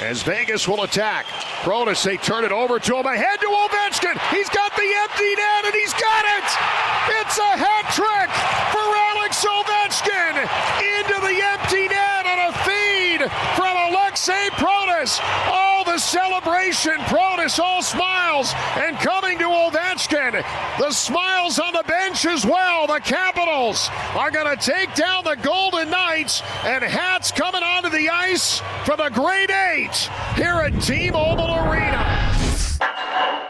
as Vegas will attack. Protas, they turn it over to him. Ahead to Ovechkin. He's got the empty net, and he's got it. It's a hat trick for Alex Ovechkin into the empty net on a feed from Alexei Protas. All the celebration. Protas all smiles, and coming to Ovechkin. The smiles on the bench as well. The Capitals are going to take down the Golden Knights, and hats coming onto the ice for the Great Eight here at T-Mobile Arena.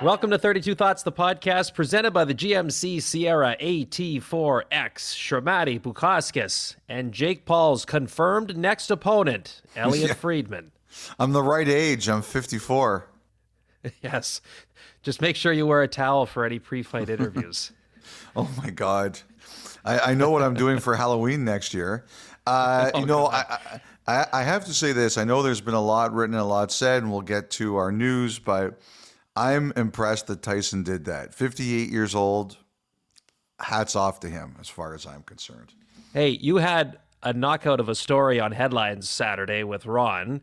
Welcome to 32 Thoughts, the podcast presented by the GMC Sierra AT4X. Shermati Bukauskas and Jake Paul's confirmed next opponent, Elliot Friedman. I'm the right age. I'm 54. Yes. Just make sure you wear a towel for any pre-fight interviews. Oh, my God. I know what I'm doing for Halloween next year. I have to say this. I know there's been a lot written and a lot said, and we'll get to our news, but I'm impressed that Tyson did that. 58 years old. Hats off to him as far as I'm concerned. Hey, you had a knockout of a story on Headlines Saturday with Ron.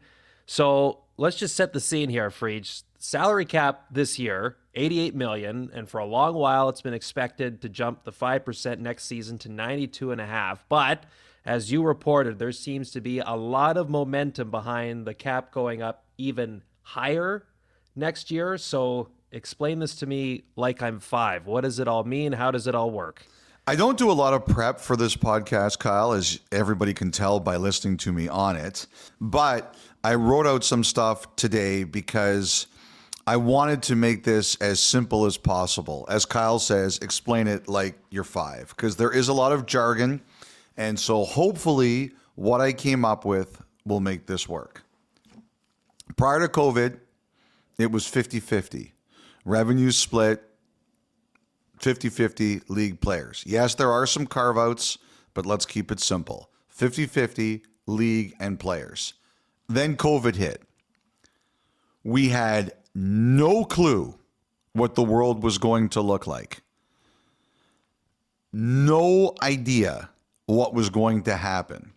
So let's just set the scene here, Freach. Salary cap this year, $88 million, and for a long while it's been expected to jump the 5% next season to $92.5. But as you reported, there seems to be a lot of momentum behind the cap going up even higher next year. So explain this to me like I'm five. What does it all mean? How does it all work? I don't do a lot of prep for this podcast, Kyle, as everybody can tell by listening to me on it. But I wrote out some stuff today because I wanted to make this as simple as possible. As Kyle says, explain it like you're five, because there is a lot of jargon. And so hopefully what I came up with will make this work. Prior to COVID, it was 50-50. Revenue split, 50-50 league players. Yes, there are some carve-outs, but let's keep it simple. 50-50 league and players. Then COVID hit. We had no clue what the world was going to look like. No idea what was going to happen.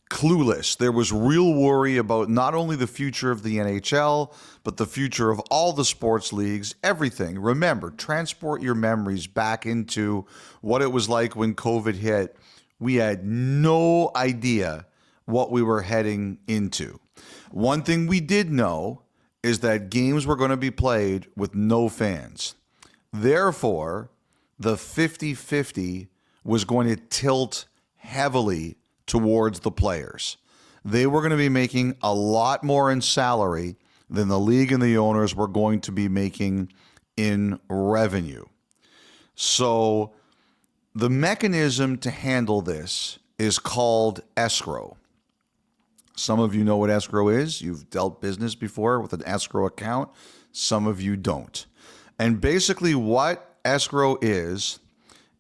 Clueless. There was real worry about not only the future of the NHL, but the future of all the sports leagues, everything. Remember, transport your memories back into what it was like when COVID hit. We had no idea what we were heading into. One thing we did know is that games were going to be played with no fans. Therefore, the 50-50 was going to tilt heavily towards the players. They were going to be making a lot more in salary than the league and the owners were going to be making in revenue. So the mechanism to handle this is called escrow. Some of you know what escrow is. You've dealt business before with an escrow account. Some of you don't. And basically what escrow is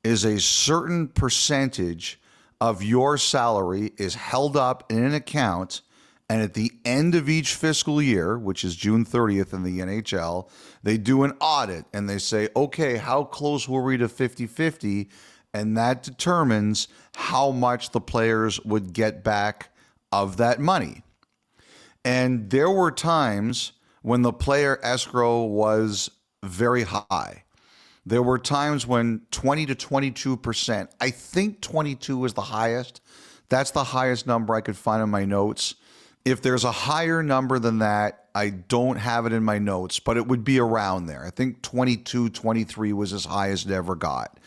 a certain percentage of your salary is held up in an account, and at the end of each fiscal year, which is June 30th in the NHL, they do an audit and they say, okay, how close were we to 50-50? And that determines how much the players would get back of that money. And there were times when the player escrow was very high. There were times when 20 to 22%, I think 22 was the highest. That's the highest number I could find in my notes. If there's a higher number than that, I don't have it in my notes, but it would be around there. I think 22, 23 was as high as it ever got.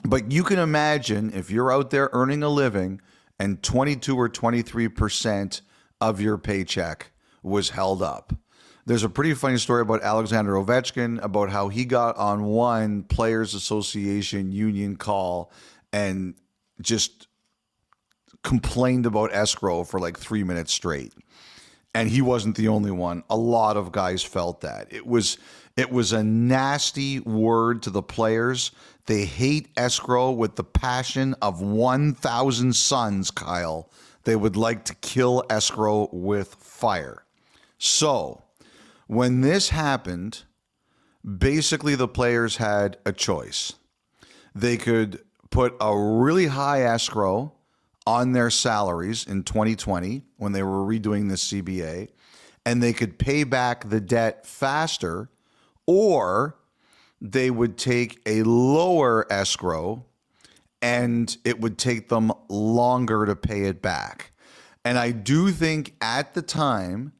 But you can imagine if you're out there earning a living and 22 or 23% of your paycheck was held up. There's a pretty funny story about Alexander Ovechkin, about how he got on one Players Association union call and just complained about escrow for like 3 minutes straight. And he wasn't the only one. A lot of guys felt that. It was a nasty word to the players. They hate escrow with the passion of 1,000 suns, Kyle. They would like to kill escrow with fire. So when this happened, basically the players had a choice. They could put a really high escrow on their salaries in 2020 when they were redoing the CBA, and they could pay back the debt faster, or they would take a lower escrow and it would take them longer to pay it back. And I do think at the time,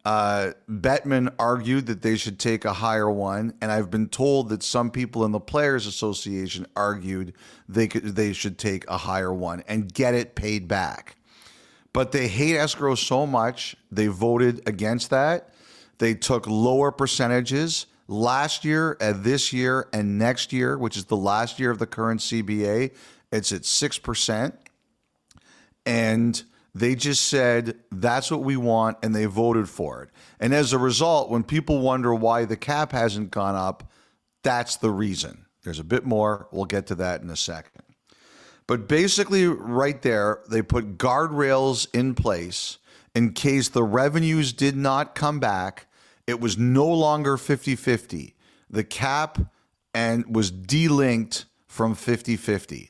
Bettman argued that they should take a higher one, and I've been told that some people in the Players Association argued they should take a higher one and get it paid back. But they hate escrow so much, they voted against that. They took lower percentages last year, this year, and next year, which is the last year of the current CBA. It's at 6%. And they just said, that's what we want, and they voted for it. And as a result, when people wonder why the cap hasn't gone up, that's the reason. There's a bit more. We'll get to that in a second. But basically, right there, they put guardrails in place in case the revenues did not come back. It was no longer 50-50. The cap and was delinked from 50-50.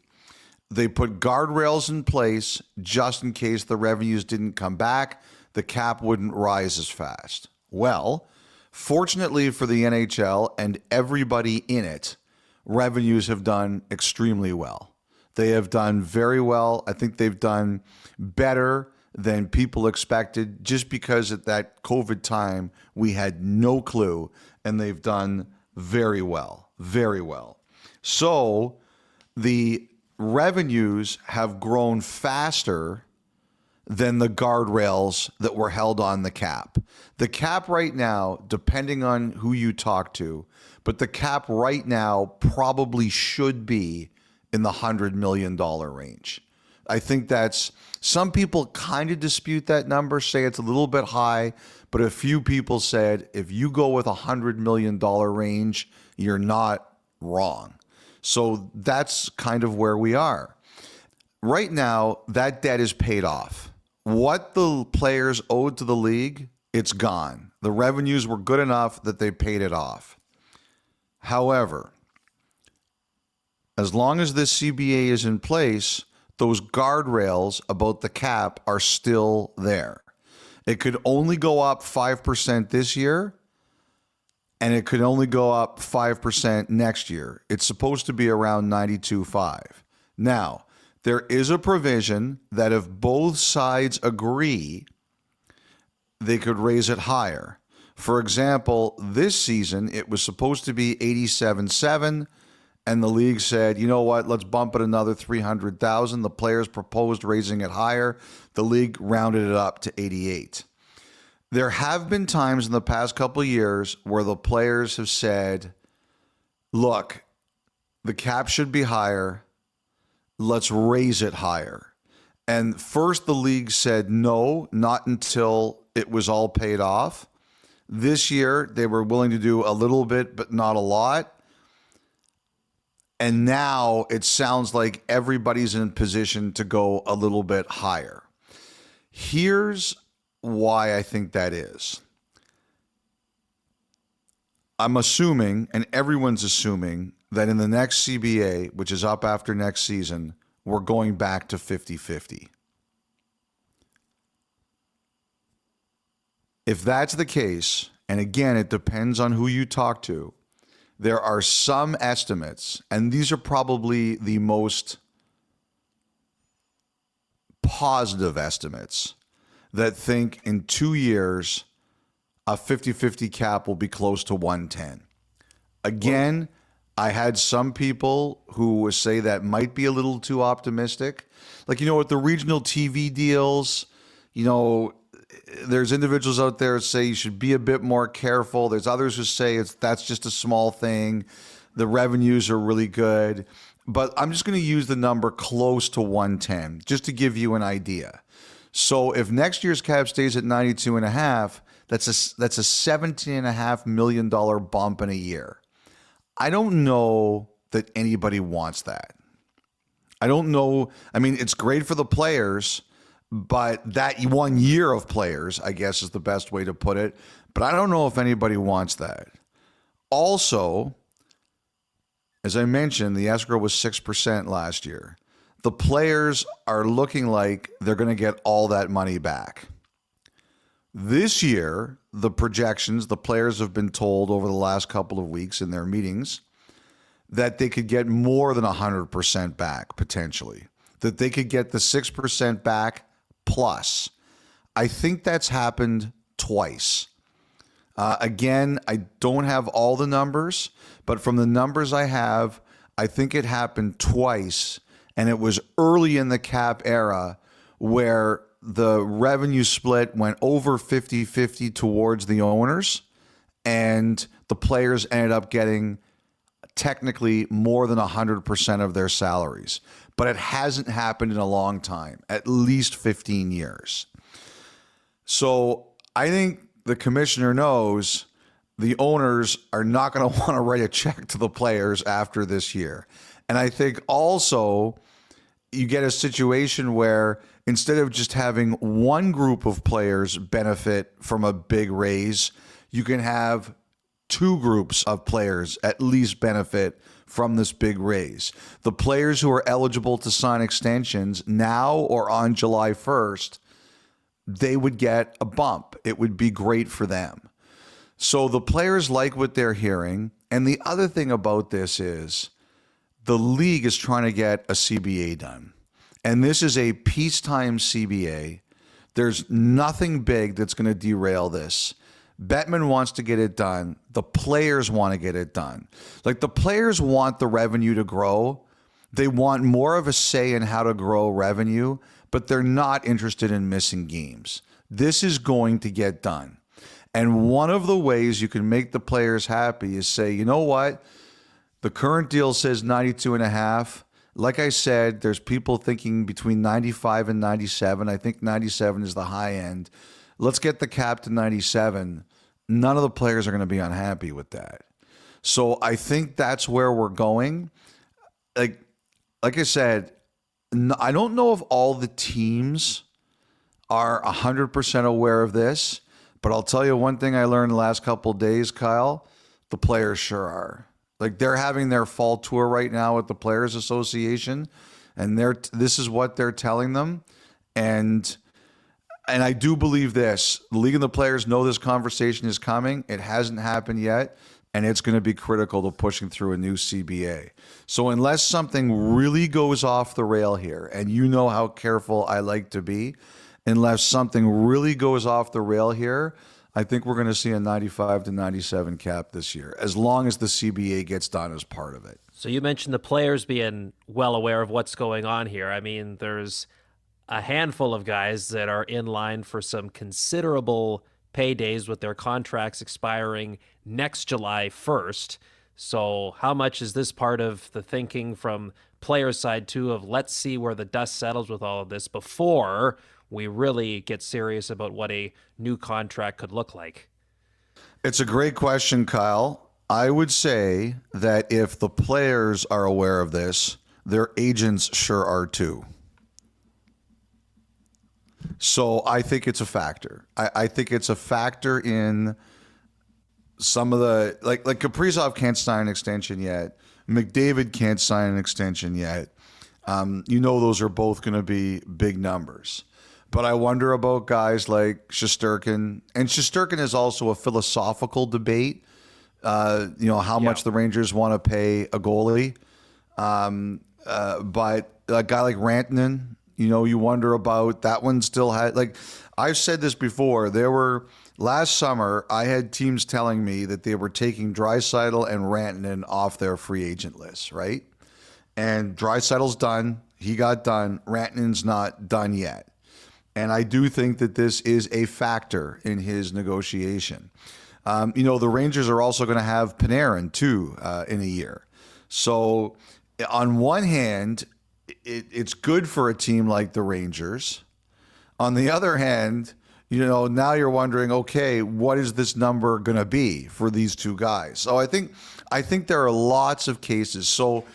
They put guardrails in place just in case the revenues didn't come back. The cap wouldn't rise as fast. Well, fortunately for the NHL and everybody in it, revenues have done extremely well. They have done very well. I think they've done better than people expected, just because at that COVID time, we had no clue, and they've done very well, very well. So the revenues have grown faster than the guardrails that were held on the cap. The cap right now, depending on who you talk to, but the cap right now probably should be in the $100 million range. I think that's, some people kind of dispute that number, say it's a little bit high, but a few people said if you go with $100 million range, you're not wrong. So that's kind of where we are. Right now, that debt is paid off. What the players owed to the league, it's gone. The revenues were good enough that they paid it off. However, as long as this CBA is in place, those guardrails about the cap are still there. It could only go up 5% this year, and it could only go up 5% next year. It's supposed to be around 92.5. Now, there is a provision that if both sides agree, they could raise it higher. For example, this season, it was supposed to be 87.7, and the league said, you know what, let's bump it another 300,000. The players proposed raising it higher. The league rounded it up to 88. There have been times in the past couple of years where the players have said, look, the cap should be higher. Let's raise it higher. And first the league said no, not until it was all paid off. This year they were willing to do a little bit, but not a lot. And now it sounds like everybody's in position to go a little bit higher. Here's why I think that is. I'm assuming, and everyone's assuming, that in the next CBA, which is up after next season, we're going back to 50-50. If that's the case, and again, it depends on who you talk to, there are some estimates, and these are probably the most positive estimates, that think in 2 years, a 50-50 cap will be close to 110. Again, I had some people who would say that might be a little too optimistic. Like, you know, with the regional TV deals, you know, there's individuals out there that say you should be a bit more careful. There's others who say that's just a small thing. The revenues are really good. But I'm just going to use the number close to 110 just to give you an idea. So if next year's cap stays at 92.5, that's a $17.5 million bump in a year. I don't know that anybody wants that. I don't know. I mean, it's great for the players, but that 1 year of players, I guess, is the best way to put it. But I don't know if anybody wants that. Also, as I mentioned, the escrow was 6% last year. The players are looking like they're going to get all that money back. This year, the projections, the players have been told over the last couple of weeks in their meetings that they could get more than 100% back potentially, that they could get the 6% back plus. I think that's happened twice. Again, I don't have all the numbers, but from the numbers I have, I think it happened twice, and it was early in the cap era where the revenue split went over 50-50 towards the owners, and the players ended up getting technically more than 100% of their salaries. But it hasn't happened in a long time, at least 15 years. So I think the commissioner knows the owners are not going to want to write a check to the players after this year. And I think also you get a situation where instead of just having one group of players benefit from a big raise, you can have two groups of players at least benefit from this big raise. The players who are eligible to sign extensions now or on July 1st, they would get a bump. It would be great for them. So the players like what they're hearing. And the other thing about this is the league is trying to get a CBA done. And this is a peacetime CBA. There's nothing big that's going to derail this. Bettman wants to get it done. The players want to get it done. Like, the players want the revenue to grow. They want more of a say in how to grow revenue, but they're not interested in missing games. This is going to get done. And one of the ways you can make the players happy is say, you know what? The current deal says 92 and a half. Like I said, there's people thinking between 95 and 97. I think 97 is the high end. Let's get the cap to 97. None of the players are going to be unhappy with that. So I think that's where we're going. Like I said, I don't know if all the teams are 100% aware of this, but I'll tell you one thing I learned the last couple of days, Kyle, the players sure are. Like, they're having their fall tour right now with the Players Association, and this is what they're telling them. And I do believe this. The league and the players know this conversation is coming. It hasn't happened yet, and it's going to be critical to pushing through a new CBA. So unless something really goes off the rail here, and you know how careful I like to be, unless something really goes off the rail here, I think we're going to see a 95 to 97 cap this year, as long as the CBA gets done as part of it. So you mentioned the players being well aware of what's going on here. I mean, there's a handful of guys that are in line for some considerable paydays with their contracts expiring next July 1st. So how much is this part of the thinking from players' side too of let's see where the dust settles with all of this before we really get serious about what a new contract could look like? It's a great question, Kyle. I would say that if the players are aware of this, their agents sure are too. So I think it's a factor. I think it's a factor in some of the, like Kaprizov can't sign an extension yet. McDavid can't sign an extension yet. Those are both going to be big numbers. But I wonder about guys like Shesterkin. And Shesterkin is also a philosophical debate. How much the Rangers want to pay a goalie. But a guy like Rantanen, you wonder about that one still had, like, I've said this before. Last summer, I had teams telling me that they were taking Draisaitl and Rantanen off their free agent list, right? And Draisaitl's done. He got done. Rantanen's not done yet. And I do think that this is a factor in his negotiation. The Rangers are also going to have Panarin, too, in a year. So on one hand, it's good for a team like the Rangers. On the other hand, now you're wondering, okay, what is this number going to be for these two guys? So I think there are lots of cases. So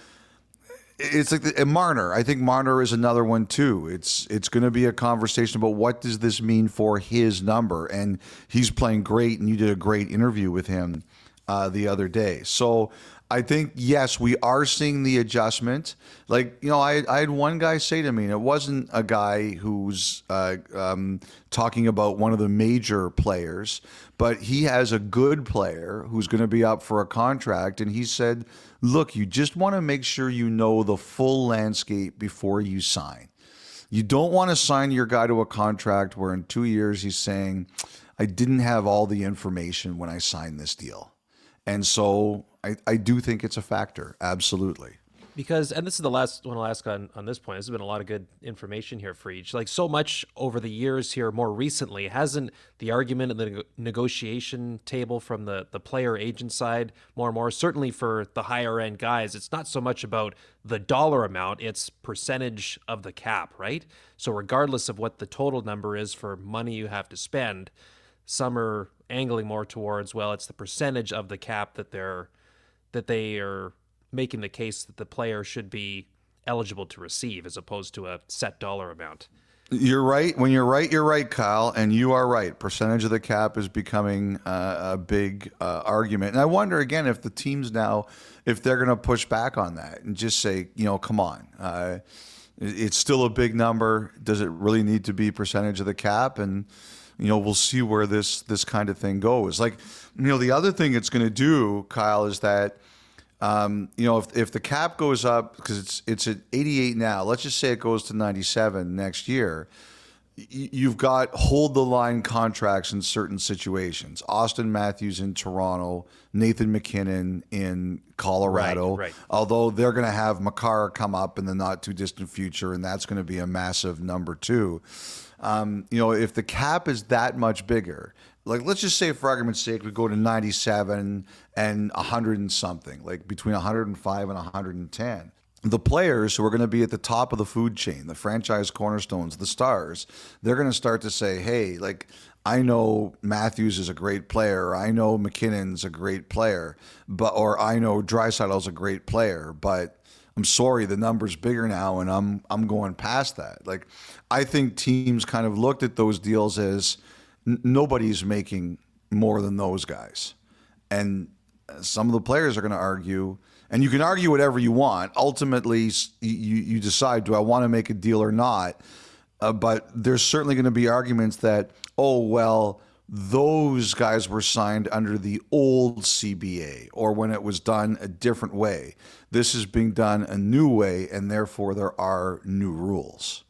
it's like Marner. I think Marner is another one too. It's going to be a conversation about what does this mean for his number, and he's playing great. And you did a great interview with him the other day. So I think, yes, we are seeing the adjustment. Like, I had one guy say to me, and it wasn't a guy who's talking about one of the major players, but he has a good player who's going to be up for a contract. And he said, look, you just want to make sure you know the full landscape before you sign. You don't want to sign your guy to a contract where in 2 years he's saying, I didn't have all the information when I signed this deal. And so I do think it's a factor. Absolutely. Because, and this is the last one I'll ask on this point. There's been a lot of good information here for each. Like, so much over the years here, more recently, hasn't the argument and the negotiation table from the player agent side more and more, certainly for the higher end guys, it's not so much about the dollar amount, it's percentage of the cap, right? So regardless of what the total number is for money you have to spend, some are angling more towards, well, it's the percentage of the cap that they are making the case that the player should be eligible to receive as opposed to a set dollar amount. You're right. When you're right, Kyle, and you are right. Percentage of the cap is becoming a big argument. And I wonder, again, if the teams now, if they're going to push back on that and just say, come on, it's still a big number. Does it really need to be percentage of the cap? And we'll see where this kind of thing goes. Like, the other thing it's going to do, Kyle, is that, if the cap goes up, because it's at 88 now, let's just say it goes to 97 next year, you've got hold the line contracts in certain situations. Auston Matthews in Toronto, Nathan McKinnon in Colorado, right. Although they're going to have Makar come up in the not too distant future, and that's going to be a massive number too. If the cap is that much bigger, like let's just say for argument's sake, we go to 97 and 100 and something, like between 105 and 110. The players who are going to be at the top of the food chain, the franchise cornerstones, the stars, they're going to start to say, hey, like, I know Matthews is a great player, I know McKinnon's a great player, or I know Draisaitl's a great player, but I'm sorry, the number's bigger now, and I'm going past that. Like, I think teams kind of looked at those deals as nobody's making more than those guys, and some of the players are going to argue, and you can argue whatever you want. Ultimately, you decide, do I want to make a deal or not? But there's certainly going to be arguments that, oh well, those guys were signed under the old CBA, or when it was done a different way. This is being done a new way, and therefore there are new rules.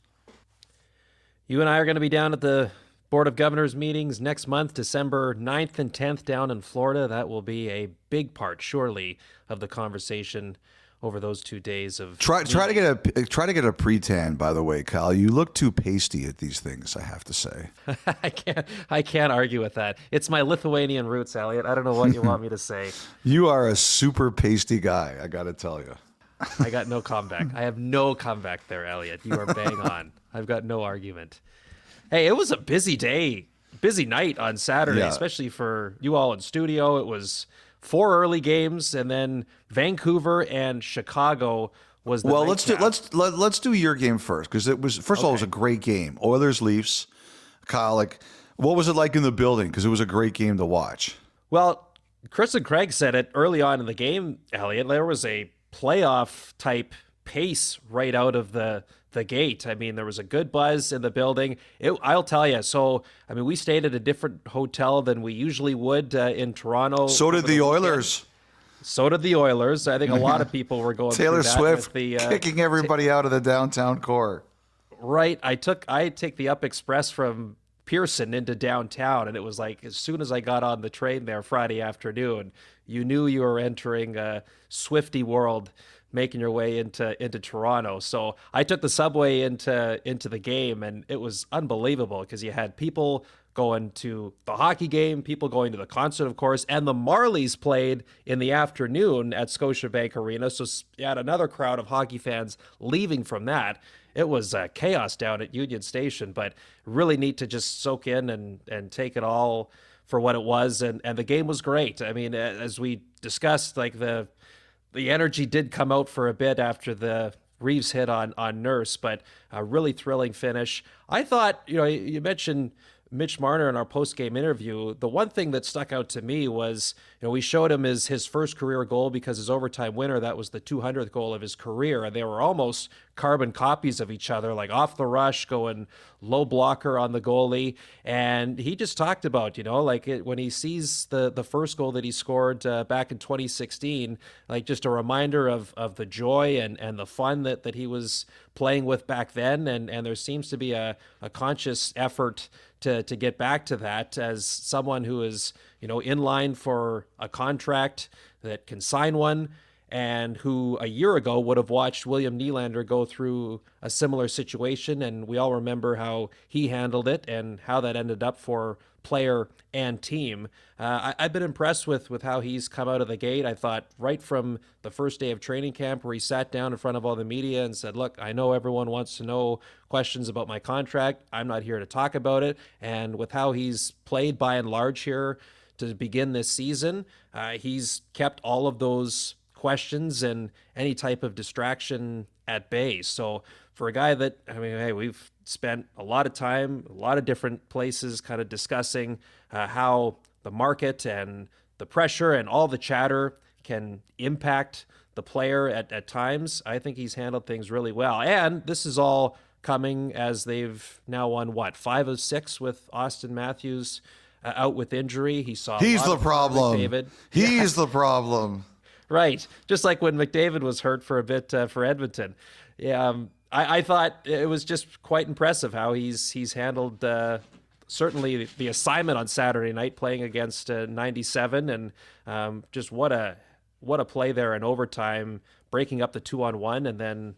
You and I are going to be down at the Board of Governors meetings next month, December 9th and 10th down in Florida. That will be a big part, surely, of the conversation over those 2 days of try to get a pre-tan. By the way, Kyle, you look too pasty at these things, I have to say. I can't argue with that. It's my Lithuanian roots, Elliot. I don't know what you want me to say. You are a super pasty guy, I got to tell you. I got no comeback. I have no comeback there, Elliot. You are bang on. I've got no argument. Hey, it was a busy day, busy night on Saturday, especially for you all in studio. It was 4 early games, and then Vancouver and Chicago was the let's do your game first, because it was first of all, it was a great game. Oilers Leafs. Kyle, like, what was it like in the building? Because it was a great game to watch. Well, Chris and Craig said it early on in the game, Elliot. There was a playoff type pace right out of the gate. I mean, there was a good buzz in the building. I'll tell you. So, I mean, we stayed at a different hotel than we usually would in Toronto. So did the Oilers. So did the Oilers. I think a lot of people were going Taylor through that Swift with kicking everybody out of the downtown core. Right. I take the Up Express from Pearson into downtown, and it was like as soon as I got on the train there Friday afternoon, you knew you were entering a Swiftie world, making your way into Toronto. So I took the subway into the game, and it was unbelievable because you had people going to the hockey game, people going to the concert, of course, and the Marlies played in the afternoon at Scotiabank Arena. So you had another crowd of hockey fans leaving from that. It was chaos down at Union Station, but really neat to just soak in and take it all for what it was. And the game was great. I mean, as we discussed, like the energy did come out for a bit after the Reeves hit on Nurse, but a really thrilling finish. I thought, you mentioned Mitch Marner in our post-game interview, the one thing that stuck out to me was, we showed him his first career goal because his overtime winner, that was the 200th goal of his career, and they were almost carbon copies of each other, like off the rush, going low blocker on the goalie. And he just talked about, when he sees the first goal that he scored back in 2016, like just a reminder of the joy and the fun that he was playing with back then. And there seems to be a conscious effort to get back to that, as someone who is, in line for a contract that can sign one, and who a year ago would have watched William Nylander go through a similar situation. And we all remember how he handled it and how that ended up for player and team. I've been impressed with how he's come out of the gate. I thought right from the first day of training camp, where he sat down in front of all the media and said, look, I know everyone wants to know questions about my contract. I'm not here to talk about it. And with how he's played by and large here to begin this season, he's kept all of those questions and any type of distraction at bay. So for a guy that, hey, we've spent a lot of time, a lot of different places kind of discussing how the market and the pressure and all the chatter can impact the player at times. I think he's handled things really well. And this is all coming as they've now won, 5 of 6 with Austin Matthews out with injury. He's the problem. McDavid. He's the problem. Right. Just like when McDavid was hurt for a bit for Edmonton. Yeah, I thought it was just quite impressive how he's handled certainly the assignment on Saturday night, playing against 97, and just what a play there in overtime, breaking up the 2-on-1, and then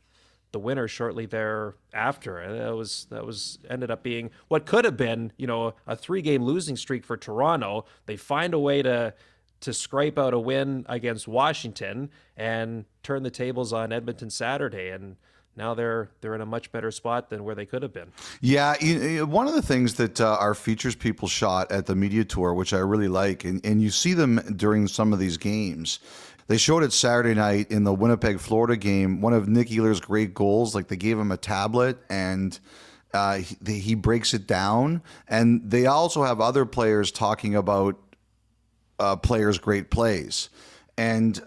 the winner shortly thereafter. That was ended up being what could have been, a 3-game losing streak for Toronto. They find a way to scrape out a win against Washington and turn the tables on Edmonton Saturday, and now they're in a much better spot than where they could have been. Yeah, one of the things that our features people shot at the media tour, which I really like, and you see them during some of these games. They showed it Saturday night in the Winnipeg, Florida game. One of Nick Ehlers' great goals, like they gave him a tablet and he breaks it down. And they also have other players talking about players' great plays. And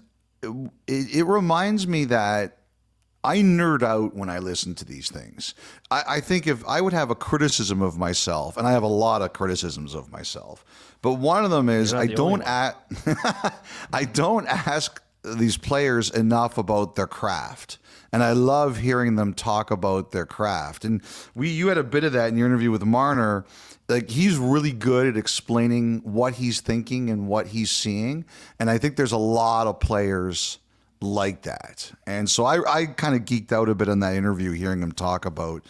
it reminds me that I nerd out when I listen to these things. I think if I would have a criticism of myself, and I have a lot of criticisms of myself, but one of them is I don't ask these players enough about their craft. And I love hearing them talk about their craft. And you had a bit of that in your interview with Marner. Like, he's really good at explaining what he's thinking and what he's seeing. And I think there's a lot of players like that. And so I kind of geeked out a bit in that interview, hearing him talk about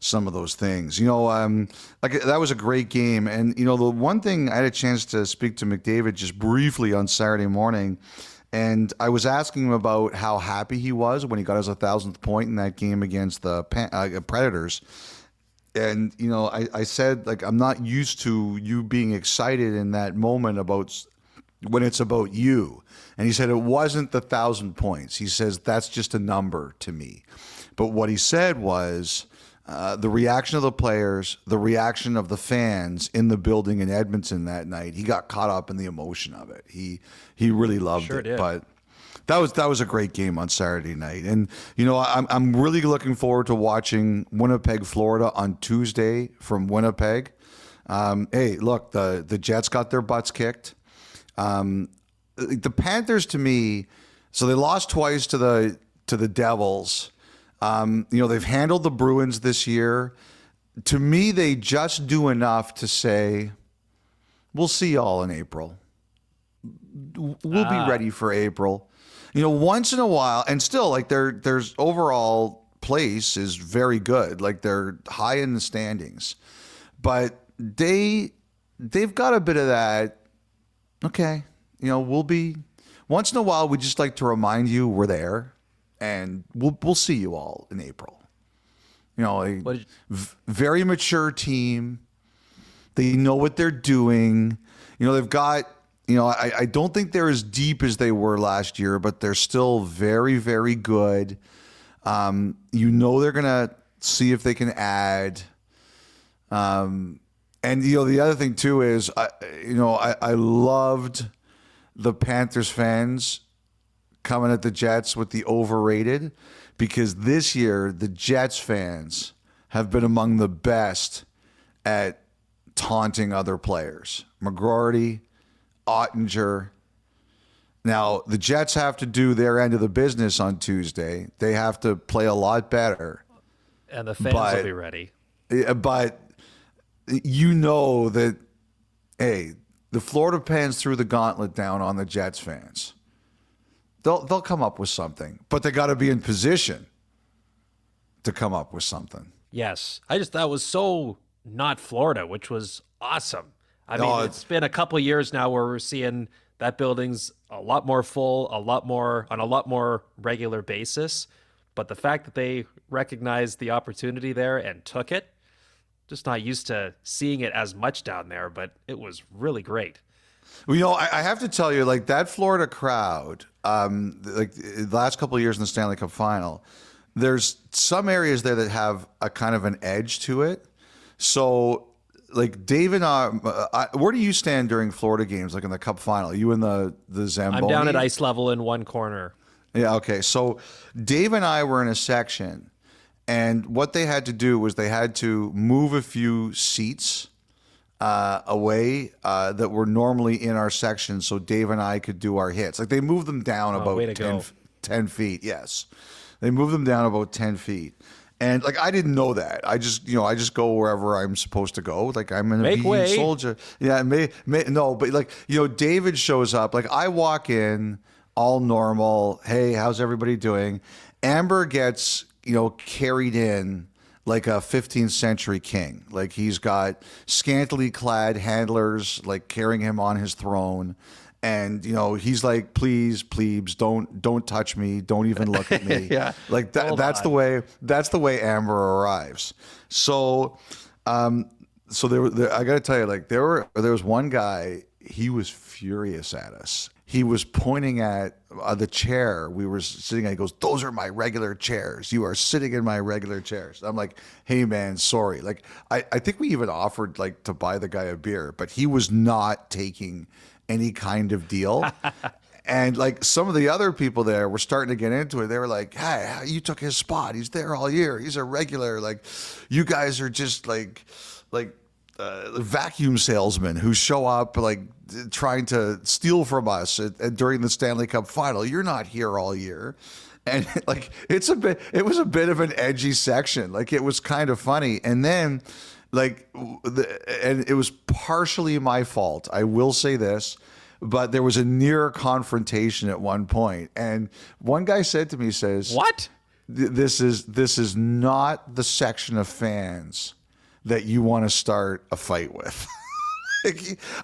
some of those things. Like, that was a great game. And, the one thing, I had a chance to speak to McDavid just briefly on Saturday morning, and I was asking him about how happy he was when he got his 1,000th point in that game against the Predators. And, I said, like, I'm not used to you being excited in that moment about when it's about you. And he said it wasn't the 1,000 points. He says that's just a number to me. But what he said was the reaction of the players, the reaction of the fans in the building in Edmonton that night. He got caught up in the emotion of it. He really loved it. Did. But that was a great game on Saturday night. And I'm really looking forward to watching Winnipeg, Florida on Tuesday from Winnipeg. Hey, look, the Jets got their butts kicked. The Panthers, to me, so they lost twice to the Devils. They've handled the Bruins this year. To me, they just do enough to say, we'll see y'all in April. We'll be ready for April. Once in a while, and still, like, their overall place is very good. Like, they're high in the standings. But they've got a bit of that, okay, we'll be, once in a while, we just like to remind you we're there. And we'll see you all in April. Very mature team. They know what they're doing. They've got, I don't think they're as deep as they were last year, but they're still very, very good. They're going to see if they can add. And the other thing too is, I loved the Panthers fans coming at the Jets with the overrated, because this year the Jets fans have been among the best at taunting other players. McGroarty, Ottinger. Now, the Jets have to do their end of the business on Tuesday. They have to play a lot better. And the fans will be ready. But you know that, hey, the Florida fans threw the gauntlet down on the Jets fans. They'll come up with something, but they got to be in position to come up with something. Yes. I just thought it was so not Florida, which was awesome. I mean, it's been a couple of years now where we're seeing that building's a lot more full, on a lot more regular basis. But the fact that they recognized the opportunity there and took it, just not used to seeing it as much down there, but it was really great. Well, I have to tell you, like, that Florida crowd, like the last couple of years in the Stanley Cup final, there's some areas there that have a kind of an edge to it. So, like, Dave and where do you stand during Florida games, like in the Cup final? Are you in the Zamboni? I'm down at ice level in one corner. Yeah, okay. So Dave and I were in a section, and what they had to do was they had to move a few seats away that were normally in our section so Dave and I could do our hits. Like, they moved them down about 10 feet. Yes. They moved them down about 10 feet. And, like, I didn't know that. I just go wherever I'm supposed to go. Like, I'm an obedient soldier. Yeah, no, but, like, David shows up. Like, I walk in all normal. Hey, how's everybody doing? Amber gets, carried in like a 15th century king. Like, he's got scantily clad handlers, like, carrying him on his throne. And, he's like, please, plebes, don't touch me. Don't even look at me. Yeah. Like, that's the way Amber arrives. So, I got to tell you, like, there was one guy, he was furious at us. He was pointing at the chair we were sitting at. He goes, "Those are my regular chairs. You are sitting in my regular chairs." I'm like, "Hey, man, sorry." Like, I think we even offered, like, to buy the guy a beer, but he was not taking any kind of deal. And, like, some of the other people there were starting to get into it. They were like, "Hey, you took his spot. He's there all year. He's a regular. Like, you guys are just like vacuum salesmen who show up, like, trying to steal from us during the Stanley Cup final. You're not here all year." And, like, it was a bit of an edgy section. Like, it was kind of funny. And then, like, and it was partially my fault, I will say this, but there was a near confrontation at one point. And one guy said to me, "What? This is not the section of fans that you want to start a fight with."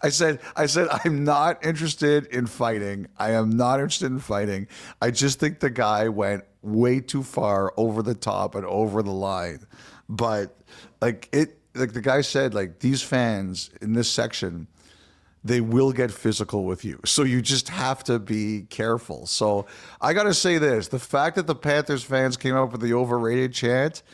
I said, "I'm not interested in fighting. I am not interested in fighting. I just think the guy went way too far over the top and over the line." But, like the guy said, like, these fans in this section, they will get physical with you. So you just have to be careful. So I got to say this, the fact that the Panthers fans came up with the overrated chant,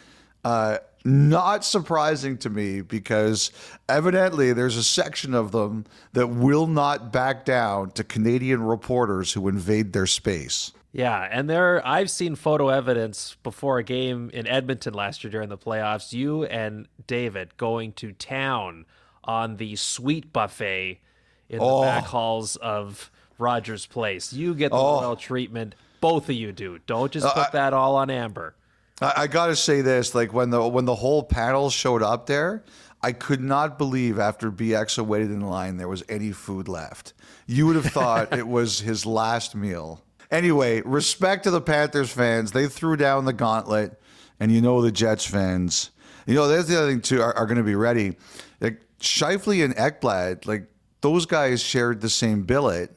not surprising to me, because evidently there's a section of them that will not back down to Canadian reporters who invade their space. Yeah, and I've seen photo evidence before a game in Edmonton last year during the playoffs. You and David going to town on the sweet buffet in the back halls of Rogers Place. You get the royal treatment. Both of you do. Don't just put that all on Amber. I got to say this, like, when the whole panel showed up there, I could not believe after BX waited in line there was any food left. You would have thought it was his last meal. Anyway, respect to the Panthers fans. They threw down the gauntlet, and the Jets fans. There's the other thing too, are going to be ready. Like, Scheifele and Ekblad, like, those guys shared the same billet.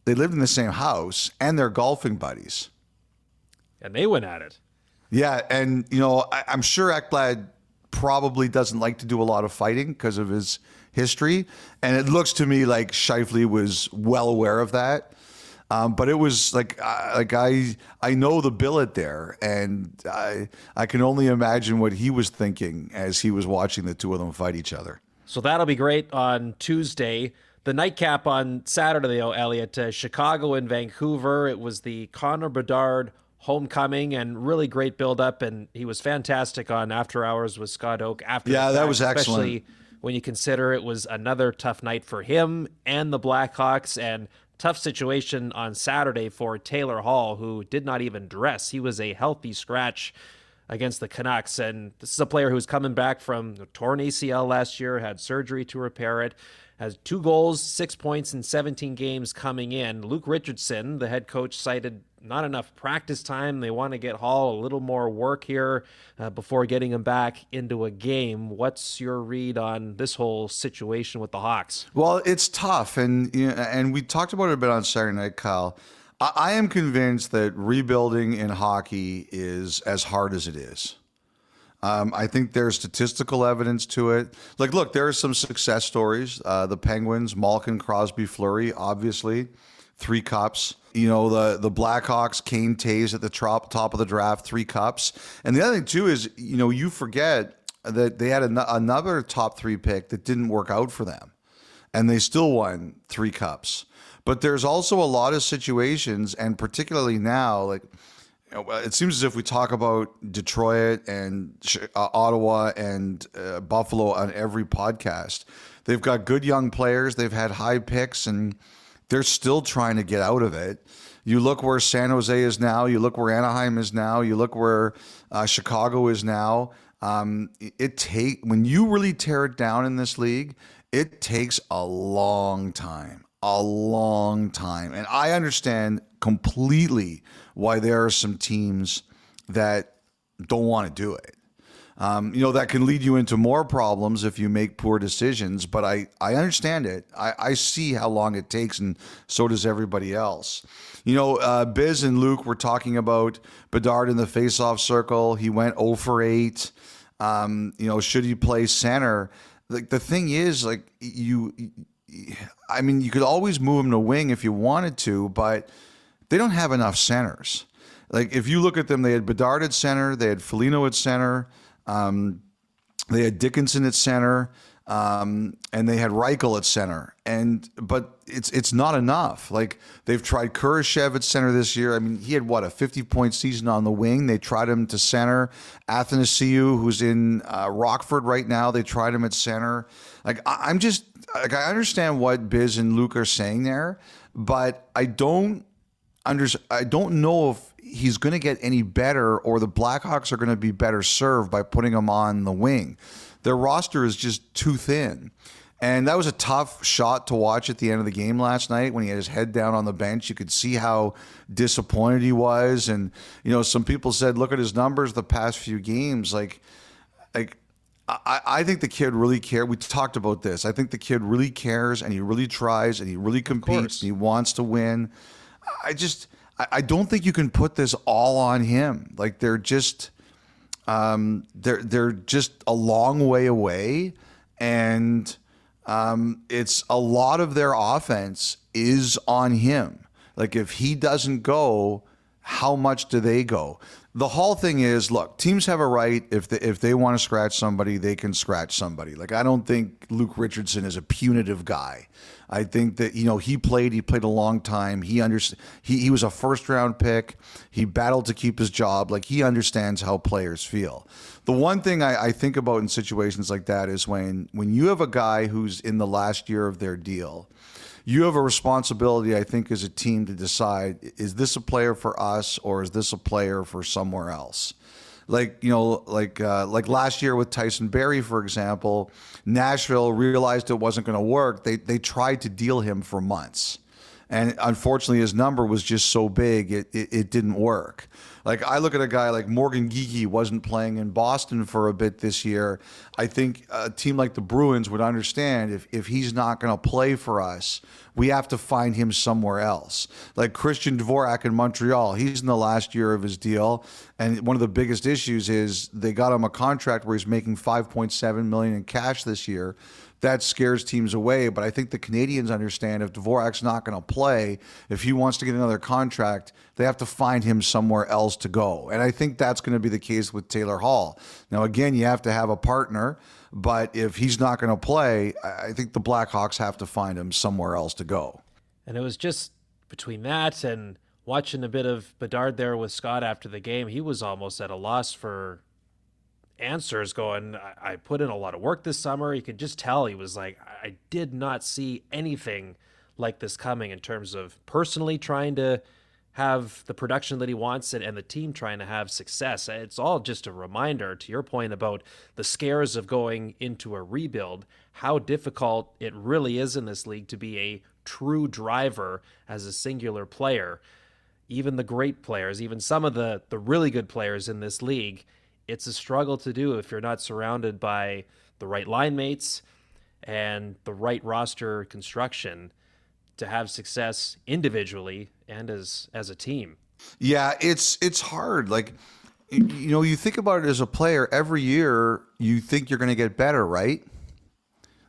They lived in the same house, and they're golfing buddies. And they went at it. Yeah, and, I'm sure Ekblad probably doesn't like to do a lot of fighting because of his history, and it looks to me like Scheifele was well aware of that. But it was like I know the billet there, and I can only imagine what he was thinking as he was watching the two of them fight each other. So that'll be great on Tuesday. The nightcap on Saturday, though, Elliot, Chicago and Vancouver. It was the Connor Bedard homecoming and really great build-up, and he was fantastic on After Hours with Scott Oak. After Yeah, the that fact, was excellent. especially when you consider it was another tough night for him and the Blackhawks, and tough situation on Saturday for Taylor Hall, who did not even dress. He was a healthy scratch against the Canucks. And this is a player who's coming back from a torn ACL last year, had surgery to repair it, has 2 goals, 6 points in 17 games coming in. Luke Richardson, the head coach, cited not enough practice time. They want to get Hall a little more work here before getting him back into a game. What's your read on this whole situation with the Hawks? Well, it's tough, and and we talked about it a bit on Saturday night, Kyle. I am convinced that rebuilding in hockey is as hard as it is. I think there's statistical evidence to it. Like, look, there are some success stories. The Penguins, Malkin, Crosby, Fleury, obviously, 3 cups. You know, the Blackhawks, Kane, Taves at the top of the draft, 3 cups. And the other thing, too, is, you forget that they had another top 3 pick that didn't work out for them. And they still won 3 cups. But there's also a lot of situations, and particularly now, like, it seems as if we talk about Detroit and Ottawa and Buffalo on every podcast. They've got good young players. They've had high picks, and they're still trying to get out of it. You look where San Jose is now. You look where Anaheim is now. You look where Chicago is now. When you really tear it down in this league, it takes a long time. And I understand completely why there are some teams that don't want to do it. That can lead you into more problems if you make poor decisions, but I understand it. I see how long it takes, and so does everybody else. Biz and Luke were talking about Bedard in the faceoff circle. He went 0 for 8. Should he play center? Like, the thing is, like, you could always move him to wing if you wanted to, but they don't have enough centers. Like, if you look at them, they had Bedard at center, they had Foligno at center, they had Dickinson at center, and they had Reichel at center. But it's not enough. Like, they've tried Kurashev at center this year. I mean, he had a 50-point season on the wing. They tried him to center. Athanasiou, who's in Rockford right now, they tried him at center. Like, I understand what Biz and Luke are saying there, but I don't know if he's going to get any better, or the Blackhawks are going to be better served by putting him on the wing. Their roster is just too thin. And that was a tough shot to watch at the end of the game last night when he had his head down on the bench. You could see how disappointed he was. And, some people said, look at his numbers the past few games. I think the kid really cares. We talked about this. I think the kid really cares, and he really tries, and he really competes, and he wants to win. I don't think you can put this all on him. Like, they're just a long way away, and it's a lot of their offense is on him. Like, if he doesn't go, how much do they go? The whole thing is, look, teams have a right, if they want to scratch somebody, they can scratch somebody. Like, I don't think Luke Richardson is a punitive guy. I think that, he played a long time. He was a first-round pick. He battled to keep his job. Like, he understands how players feel. The one thing I think about in situations like that is when you have a guy who's in the last year of their deal, you have a responsibility, I think, as a team to decide, is this a player for us, or is this a player for somewhere else? Like last year with Tyson Barrie, for example, Nashville realized it wasn't going to work. They tried to deal him for months. And unfortunately, his number was just so big, it didn't work. Like, I look at a guy like Morgan Geekie wasn't playing in Boston for a bit this year. I think a team like the Bruins would understand if he's not going to play for us, we have to find him somewhere else. Like Christian Dvorak in Montreal, he's in the last year of his deal. And one of the biggest issues is they got him a contract where he's making $5.7 million in cash this year. that scares teams away. But I think the Canadians understand if Dvorak's not going to play, if he wants to get another contract, they have to find him somewhere else to go. And I think that's going to be the case with Taylor Hall. Now, again, you have to have a partner, but if he's not going to play, I think the Blackhawks have to find him somewhere else to go. And it was just between that and watching a bit of Bedard there with Scott after the game, he was almost at a loss for answers, going, I put in a lot of work this summer. You could just tell he was like, I did not see anything like this coming in terms of personally trying to have the production that he wants and the team trying to have success. It's all just a reminder, to your point about the scares of going into a rebuild, how difficult it really is in this league to be a true driver as a singular player. Even the great players, even some of the really good players in this league, it's a struggle to do if you're not surrounded by the right line mates and the right roster construction to have success individually and as a team. Yeah, it's hard. Like, you know, you think about it as a player, every year you think you're going to get better, right?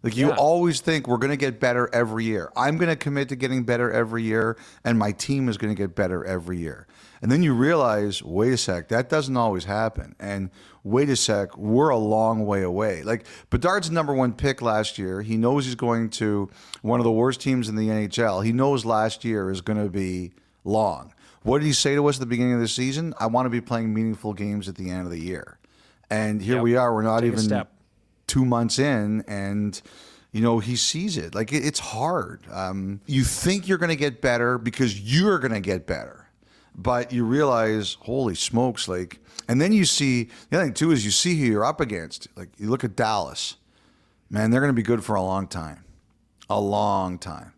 Like, you always think we're going to get better every year. I'm going to commit to getting better every year, and my team is going to get better every year. And then you realize, wait a sec, that doesn't always happen. And wait a sec, we're a long way away. Like, Bedard's number one pick last year. He knows he's going to one of the worst teams in the NHL. He knows last year is going to be long. What did he say to us at the beginning of the season? I want to be playing meaningful games at the end of the year. And here we are. We're not even 2 months in, and you know, he sees it. Like, it's hard. You think you're going to get better because you're going to get better. But you realize, holy smokes, like, and then you see, the other thing too is you see who you're up against. Like, you look at Dallas, man, they're going to be good for a long time. A long time.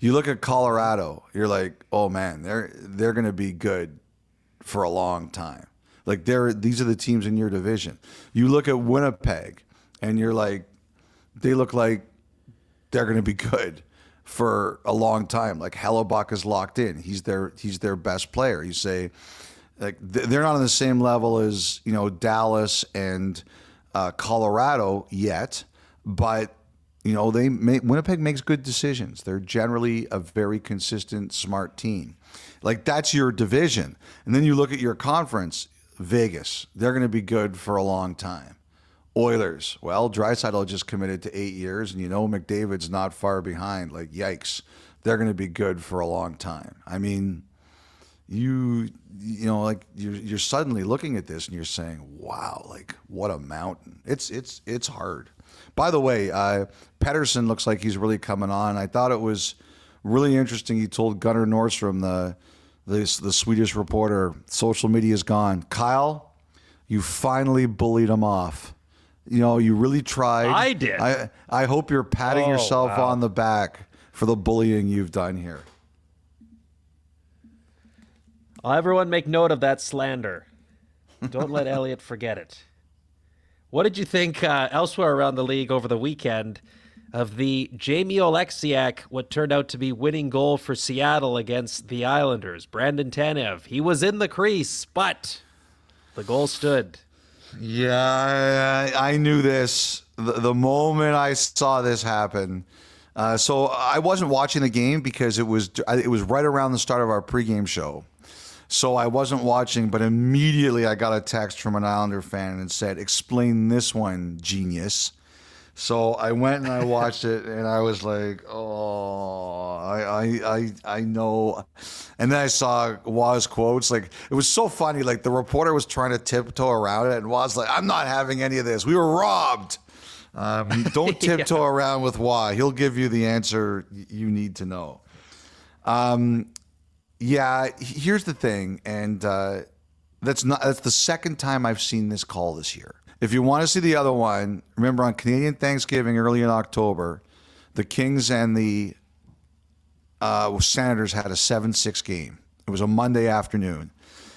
You look at Colorado, you're like, oh man, they're going to be good for a long time. Like, these are the teams in your division. You look at Winnipeg, and you're like, they look like they're going to be good for a long time. Like, Hellebuck is locked in. He's their best player. You say, like, they're not on the same level as, you know, Dallas and Colorado yet, but you know, Winnipeg makes good decisions. They're generally a very consistent, smart team. Like, that's your division. And then you look at your conference, Vegas. They're going to be good for a long time. Oilers, well, Draisaitl just committed to 8 years, and you know McDavid's not far behind. Like, yikes, they're going to be good for a long time. I mean, you know, like, you're suddenly looking at this and you're saying, wow, like, what a mountain. It's hard. By the way, Pettersson looks like he's really coming on. I thought it was really interesting. He told Gunnar Nordstrom, the Swedish reporter, social media is gone. Kyle, you finally bullied him off. You know, you really tried. I did. I hope you're patting yourself on the back for the bullying you've done here. Everyone make note of that slander. Don't let Elliot forget it. What did you think elsewhere around the league over the weekend of the Jamie Oleksiak, what turned out to be winning goal for Seattle against the Islanders? Brandon Tanev, he was in the crease, but the goal stood. Yeah, I knew this the moment I saw this happen. So I wasn't watching the game because it was right around the start of our pregame show. So I wasn't watching, but immediately I got a text from an Islander fan and said, "Explain this one, genius." So I went and I watched it, and I was like, "Oh, I know." And then I saw Waz quotes. Like, it was so funny. Like, the reporter was trying to tiptoe around it, and Waz like, "I'm not having any of this. We were robbed." Don't tiptoe around with Waz. He'll give you the answer you need to know. Yeah, here's the thing, and that's the second time I've seen this call this year. If you want to see the other one, remember on Canadian Thanksgiving early in October, the Kings and the Senators had a 7-6 game. It was a Monday afternoon.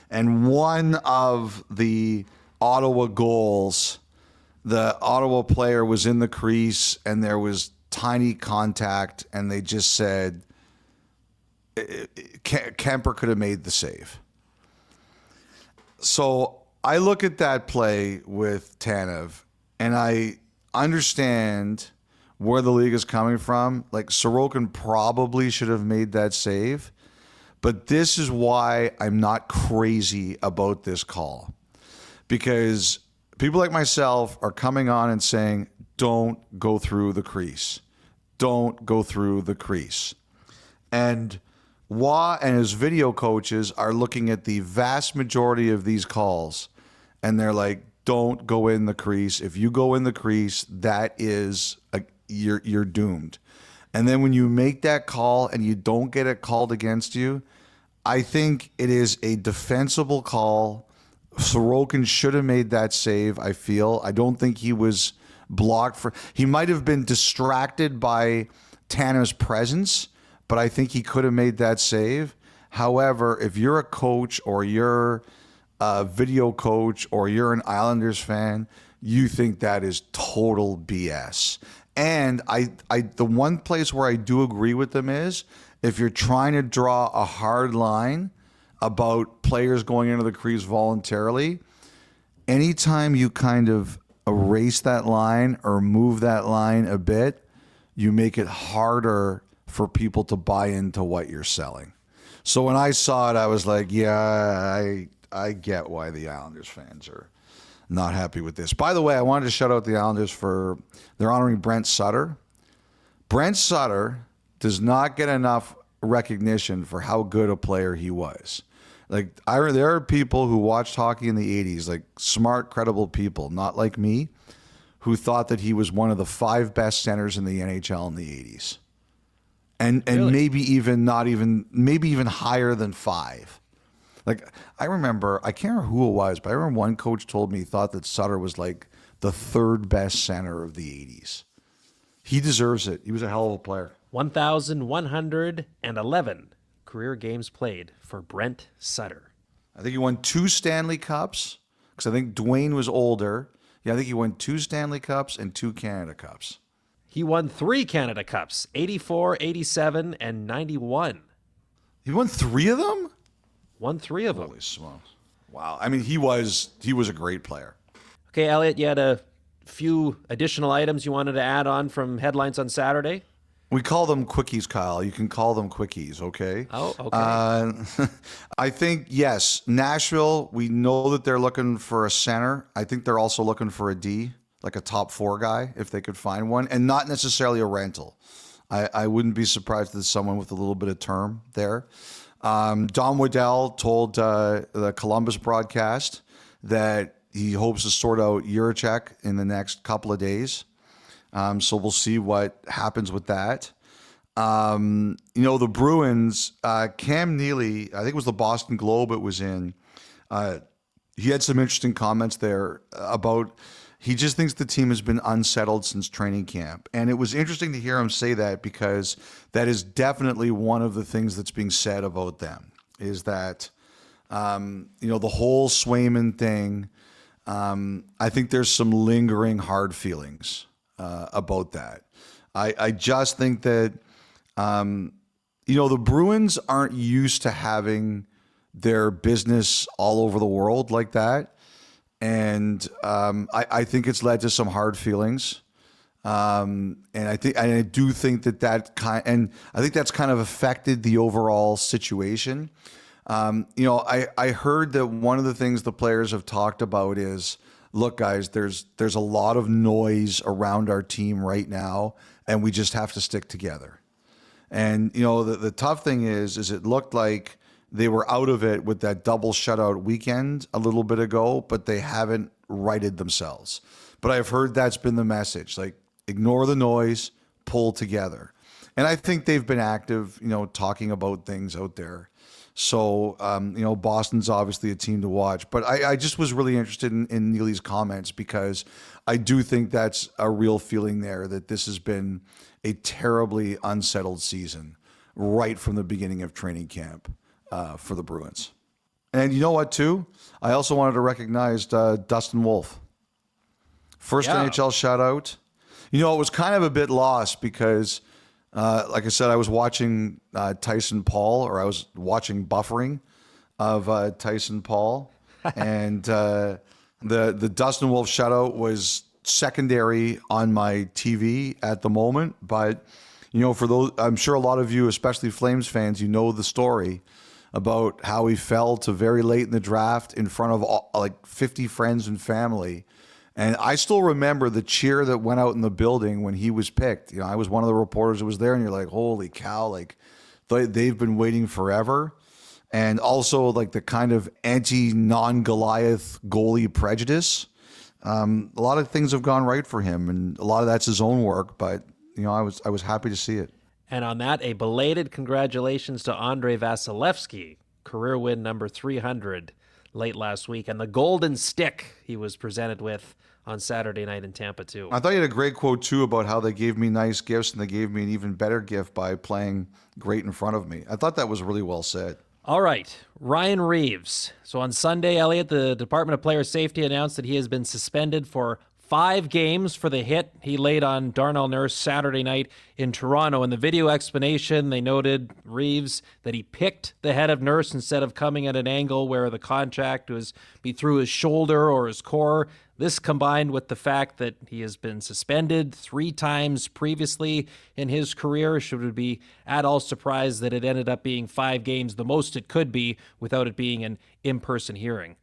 And one of the Ottawa goals, the Ottawa player was in the crease and there was tiny contact, and they just said Kemper could have made the save. So I look at that play with Tanev, and I understand where the league is coming from. Like, Sorokin probably should have made that save. But this is why I'm not crazy about this call. Because people like myself are coming on and saying, don't go through the crease. Don't go through the crease. And Waugh and his video coaches are looking at the vast majority of these calls, and they're like, don't go in the crease. If you go in the crease, that is you're doomed. And then when you make that call and you don't get it called against you, I think it is a defensible call. Sorokin should have made that save, I feel. I don't think he was blocked for. He might have been distracted by Tanner's presence, but I think he could have made that save. However, if you're a coach or you're a video coach or you're an Islanders fan, you think that is total BS. And the one place where I do agree with them is if you're trying to draw a hard line about players going into the crease voluntarily, anytime you kind of erase that line or move that line a bit, you make it harder for people to buy into what you're selling. So when I saw it, I was like, yeah, I get why the Islanders fans are not happy with this. By the way, I wanted to shout out the Islanders for they're honoring Brent Sutter. Brent Sutter does not get enough recognition for how good a player he was. Like, there are people who watched hockey in the 80s, like smart, credible people, not like me, who thought that he was one of the 5 best centers in the NHL in the 80s. And Really? maybe even higher than 5. Like, I remember, I can't remember who it was, but I remember one coach told me he thought that Sutter was like the 3rd best center of the 80s. He deserves it. He was a hell of a player. 1,111 career games played for Brent Sutter. I think he won 2 Stanley Cups because I think Dwayne was older. Yeah, I think he won 2 Stanley Cups and 2 Canada Cups. He won 3 Canada Cups, 84, 87, and 91. He won 3 of them? Won 3 of them. Holy smokes. Wow. I mean, he was a great player. Okay, Elliot, you had a few additional items you wanted to add on from headlines on Saturday? We call them quickies, Kyle. You can call them quickies, okay? Oh, okay. I think, yes, Nashville, we know that they're looking for a center. I think they're also looking for a D, like a top 4 guy, if they could find one, and not necessarily a rental. I wouldn't be surprised if there's someone with a little bit of term there. Don Waddell told the Columbus broadcast that he hopes to sort out Jiricek in the next couple of days. So we'll see what happens with that. The Bruins, Cam Neely, I think it was the Boston Globe it was in. He had some interesting comments there about he just thinks the team has been unsettled since training camp. And it was interesting to hear him say that because that is definitely one of the things that's being said about them is that, the whole Swayman thing, I think there's some lingering hard feelings about that. I just think that, the Bruins aren't used to having their business all over the world like that. And I think it's led to some hard feelings. And I do think that and I think that's kind of affected the overall situation. I heard that one of the things the players have talked about is, look, guys, there's a lot of noise around our team right now, and we just have to stick together. And, the tough thing is it looked like they were out of it with that double shutout weekend a little bit ago, but they haven't righted themselves. But I've heard that's been the message, like ignore the noise, pull together. And I think they've been active, talking about things out there. So, Boston's obviously a team to watch. But I just was really interested in Neely's comments because I do think that's a real feeling there that this has been a terribly unsettled season right from the beginning of training camp for the Bruins. And you know what, too? I also wanted to recognize Dustin Wolf. First NHL shout out. It was kind of a bit lost because, like I said, I was watching Tyson Paul, or I was watching buffering of Tyson Paul. And the Dustin Wolf shout out was secondary on my TV at the moment, but for those, I'm sure a lot of you, especially Flames fans, the story about how he fell to very late in the draft in front of like 50 friends and family. And I still remember the cheer that went out in the building when he was picked. I was one of the reporters that was there, and you're like, holy cow, like they've been waiting forever. And also like the kind of non-Goliath goalie prejudice. A lot of things have gone right for him, and a lot of that's his own work, but I was happy to see it. And on that, a belated congratulations to Andrei Vasilevsky, career win number 300 late last week, and the golden stick he was presented with on Saturday night in Tampa too. I thought you had a great quote too about how they gave me nice gifts and they gave me an even better gift by playing great in front of me. I thought that was really well said. All right, Ryan Reaves. So on Sunday, Elliot, the Department of Player Safety announced that he has been suspended for 5 games for the hit he laid on Darnell Nurse Saturday night in Toronto. In the video explanation, they noted, Reaves, that he picked the head of Nurse instead of coming at an angle where the contact was be through his shoulder or his core. This combined with the fact that he has been suspended 3 times previously in his career should be at all surprised that it ended up being 5 games, the most it could be, without it being an in-person hearing.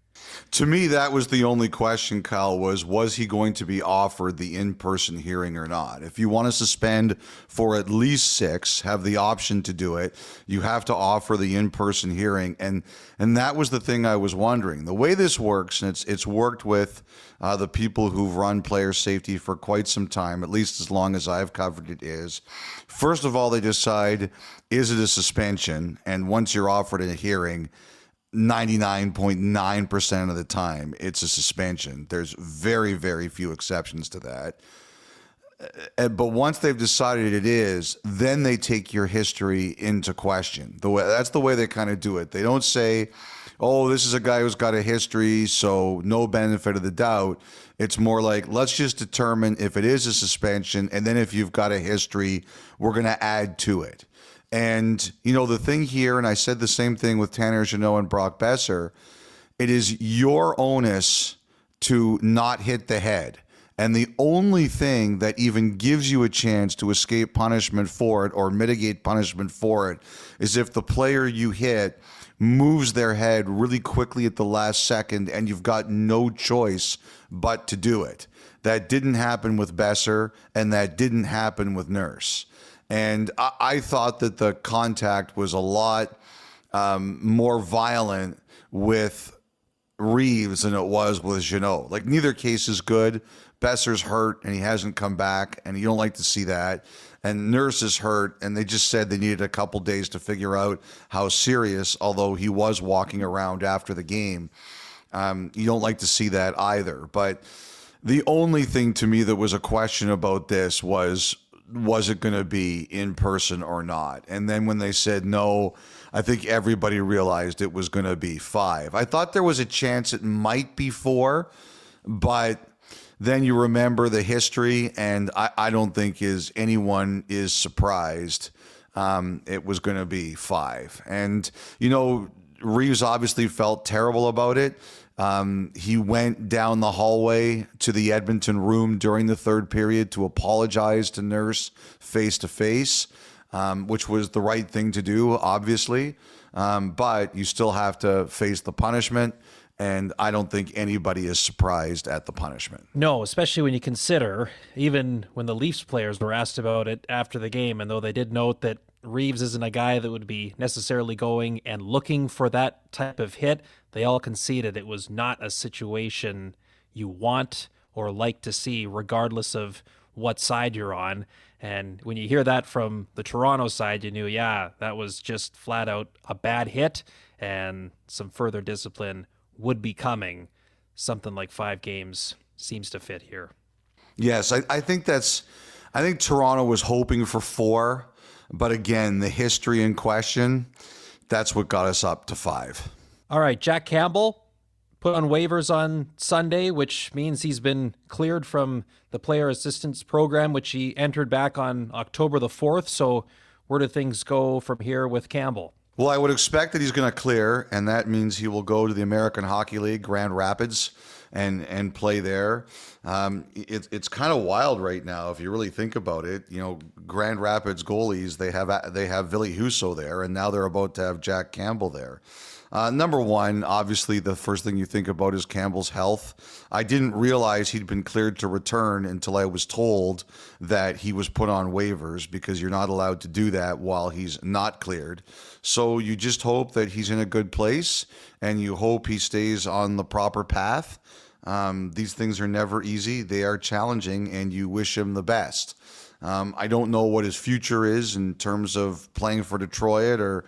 To me, that was the only question, Kyle, was he going to be offered the in-person hearing or not? If you want to suspend for at least 6, have the option to do it, you have to offer the in-person hearing. And that was the thing I was wondering. The way this works, and it's worked with the people who've run player safety for quite some time, at least as long as I've covered it, is, first of all, they decide, is it a suspension? And once you're offered a hearing, 99.9% of the time, it's a suspension. There's very, very few exceptions to that. But once they've decided it is, then they take your history into question. That's the way they kind of do it. They don't say, oh, this is a guy who's got a history, so no benefit of the doubt. It's more like, let's just determine if it is a suspension, and then if you've got a history, we're going to add to it. And, the thing here, and I said the same thing with Tanner Jeannot and Brock Besser, it is your onus to not hit the head. And the only thing that even gives you a chance to escape punishment for it or mitigate punishment for it is if the player you hit moves their head really quickly at the last second and you've got no choice but to do it. That didn't happen with Besser, and that didn't happen with Nurse. And I thought that the contact was a lot more violent with Reaves than it was with Jeannot. Like, neither case is good. Besser's hurt, and he hasn't come back, and you don't like to see that. And Nurse is hurt, and they just said they needed a couple days to figure out how serious, although he was walking around after the game. You don't like to see that either. But the only thing to me that was a question about this was it going to be in person or not? And then when they said no, I think everybody realized it was going to be 5. I thought there was a chance it might be 4, but then you remember the history, and I don't think anyone is surprised it was going to be 5. And, Reaves obviously felt terrible about it. He went down the hallway to the Edmonton room during the third period to apologize to Nurse face-to-face, which was the right thing to do, obviously. But you still have to face the punishment, and I don't think anybody is surprised at the punishment. No, especially when you consider, even when the Leafs players were asked about it after the game, and though they did note that Reaves isn't a guy that would be necessarily going and looking for that type of hit, they all conceded it was not a situation you want or like to see, regardless of what side you're on. And when you hear that from the Toronto side, you knew, yeah, that was just flat out a bad hit, and some further discipline would be coming. Something like 5 games seems to fit here. Yes, I think Toronto was hoping for 4. But again, the history in question, that's what got us up to 5. All right, Jack Campbell put on waivers on Sunday, which means he's been cleared from the player assistance program, which he entered back on October the 4th. So where do things go from here with Campbell? Well, I would expect that he's going to clear, and that means he will go to the American Hockey League, Grand Rapids. and play there. It's kind of wild right now if you really think about it. You know, Grand Rapids goalies, they have Ville Husso there, and now they're about to have Jack Campbell there. Number one, obviously, the first thing you think about is Campbell's health. I didn't realize he'd been cleared to return until I was told that he was put on waivers, because you're not allowed to do that while he's not cleared. So you just hope that he's in a good place, and you hope he stays on the proper path. These things are never easy. They are challenging, and you wish him the best. I don't know what his future is in terms of playing for Detroit or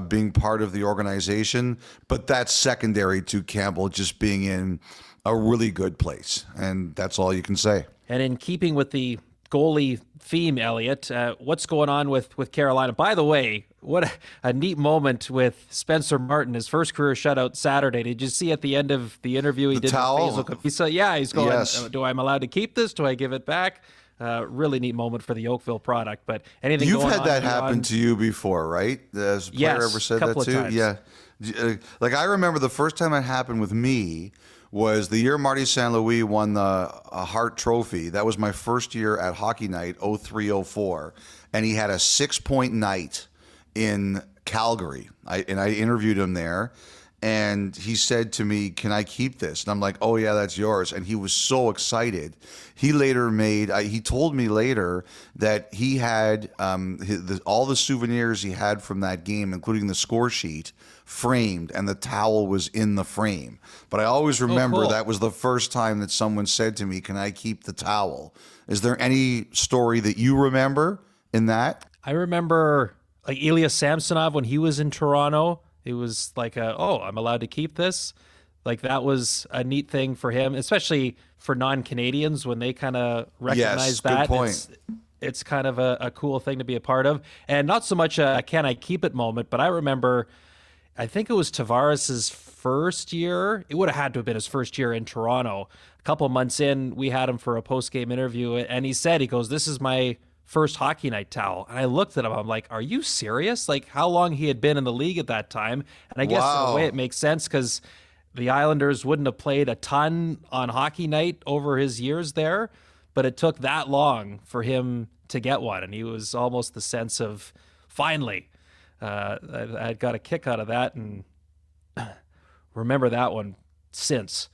being part of the organization, but that's secondary to Campbell just being in a really good place, and that's all you can say. And in keeping with the goalie theme, Elliot, what's going on with Carolina? By the way, what a neat moment with Spencer Martin, his first career shutout Saturday. Did you see at the end of the interview he did towel? with Facebook? Yeah, he's going, Yes. Do I'm allowed to keep this? Do I give it back? Really neat moment for the Oakville product. But anything You've going had on that beyond- happen to you before, right? Has a player Yes, ever said couple that of too? times. Yeah. Like, I remember the first time it happened with me was the year Marty St. Louis won the Hart Trophy. That was my first year at Hockey Night, 03-04, and he had a 6-point night in Calgary. I interviewed him there, and he said to me, "Can I keep this?" And I'm like, "Oh yeah, that's yours." And he was so excited. He later he told me later that he had all the souvenirs he had from that game, including the score sheet, framed, and the towel was in the frame. But I always remember cool. that was the first time that someone said to me, "Can I keep the towel?" Is there any story that you remember in that? I remember like Ilya Samsonov when he was in Toronto. It was like, I'm allowed to keep this. Like, that was a neat thing for him, especially for non-Canadians when they kind of recognize good that. point. It's kind of a cool thing to be a part of. And not so much a can I keep it moment, but I remember, I think it was Tavares' first year. It would have had to have been his first year in Toronto. A couple months in, we had him for a post-game interview, and he goes, "This is my first Hockey Night towel." And I looked at him, I'm like, are you serious? Like, how long he had been in the league at that time. And I guess in Wow. a way it makes sense, because the Islanders wouldn't have played a ton on Hockey Night over his years there, but it took that long for him to get one. And he was almost the sense of, finally, I got a kick out of that, and remember that one since.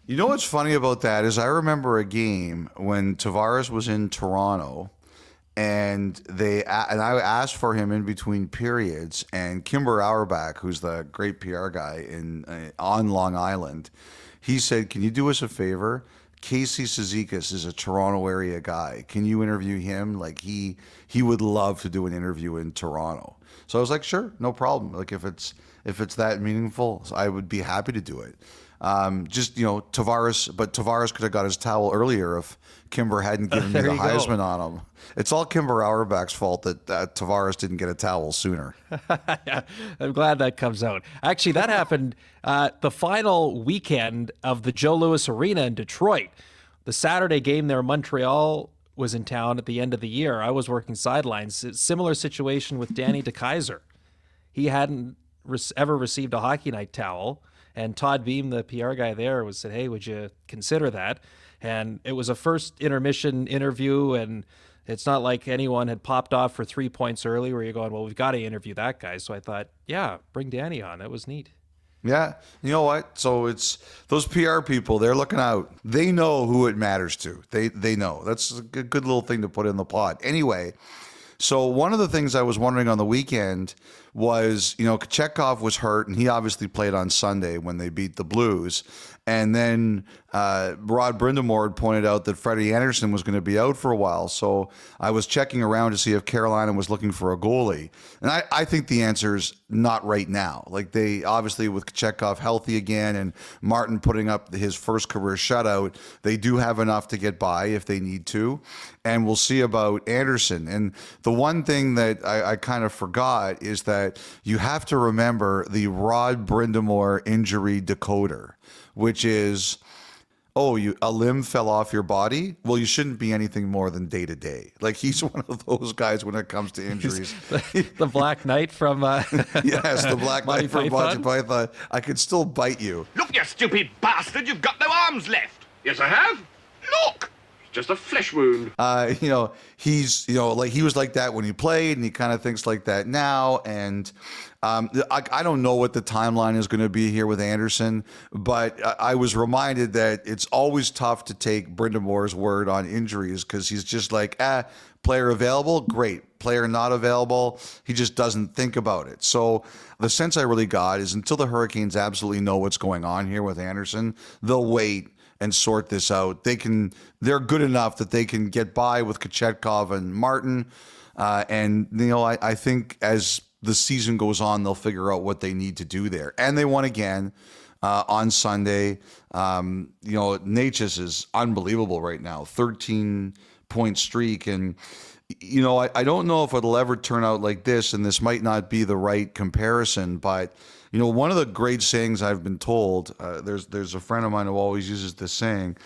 You know what's funny about that is I remember a game when Tavares was in Toronto, and I asked for him in between periods, and Kimber Auerbach, who's the great PR guy on Long Island, he said, "Can you do us a favor? Casey Cizikas is a Toronto area guy. Can you interview him? Like, he would love to do an interview in Toronto." So I was like, "Sure, no problem. Like, if it's that meaningful, I would be happy to do it." Tavares could have got his towel earlier if Kimber hadn't given me There the you go. Heisman on him. It's all Kimber Auerbach's fault that Tavares didn't get a towel sooner. Yeah, I'm glad that comes out. Actually, that happened the final weekend of the Joe Louis Arena in Detroit. The Saturday game there, Montreal was in town at the end of the year. I was working sidelines. Similar situation with Danny DeKeyser. He hadn't ever received a Hockey Night towel, and Todd Beam, the PR guy there, said, "Hey, would you consider that?" And it was a first intermission interview, and it's not like anyone had popped off for 3 points early where you're going, "Well, we've got to interview that guy." So I thought, yeah, bring Danny on. That was neat. Yeah, you know what? So it's those PR people, they're looking out. They know who it matters to. They know. That's a good little thing to put in the pot. Anyway, so one of the things I was wondering on the weekend was, Kochetkov was hurt, and he obviously played on Sunday when they beat the Blues. And then Rod Brindamore had pointed out that Freddie Anderson was going to be out for a while. So I was checking around to see if Carolina was looking for a goalie. And I think the answer is not right now. Like, they obviously, with Kochetkov healthy again and Martin putting up his first career shutout, they do have enough to get by if they need to. And we'll see about Anderson. And the one thing that I kind of forgot is that you have to remember the Rod Brindamore injury decoder, which is oh, a limb fell off your body? Well, you shouldn't be anything more than day to day. Like, he's one of those guys when it comes to injuries. The Black Knight from Yes, the Black Monty Knight from Monty Python. Python. I could still bite you. Look, you stupid bastard, you've got no arms left. Yes, I have. Look! It's just a flesh wound. He's, like he was like that when he played, and he kind of thinks like that now. And I don't know what the timeline is going to be here with Anderson, but I was reminded that it's always tough to take Brindamore's word on injuries because he's just like, player available, great. Player not available, he just doesn't think about it. So the sense I really got is until the Hurricanes absolutely know what's going on here with Anderson, they'll wait and sort this out. They're good enough that they can get by with Kochetkov and Martin. I think as the season goes on, they'll figure out what they need to do there. And they won again on Sunday. Necas is unbelievable right now, 13-point streak. And, I don't know if it'll ever turn out like this, and this might not be the right comparison, but one of the great sayings I've been told, there's a friend of mine who always uses this saying,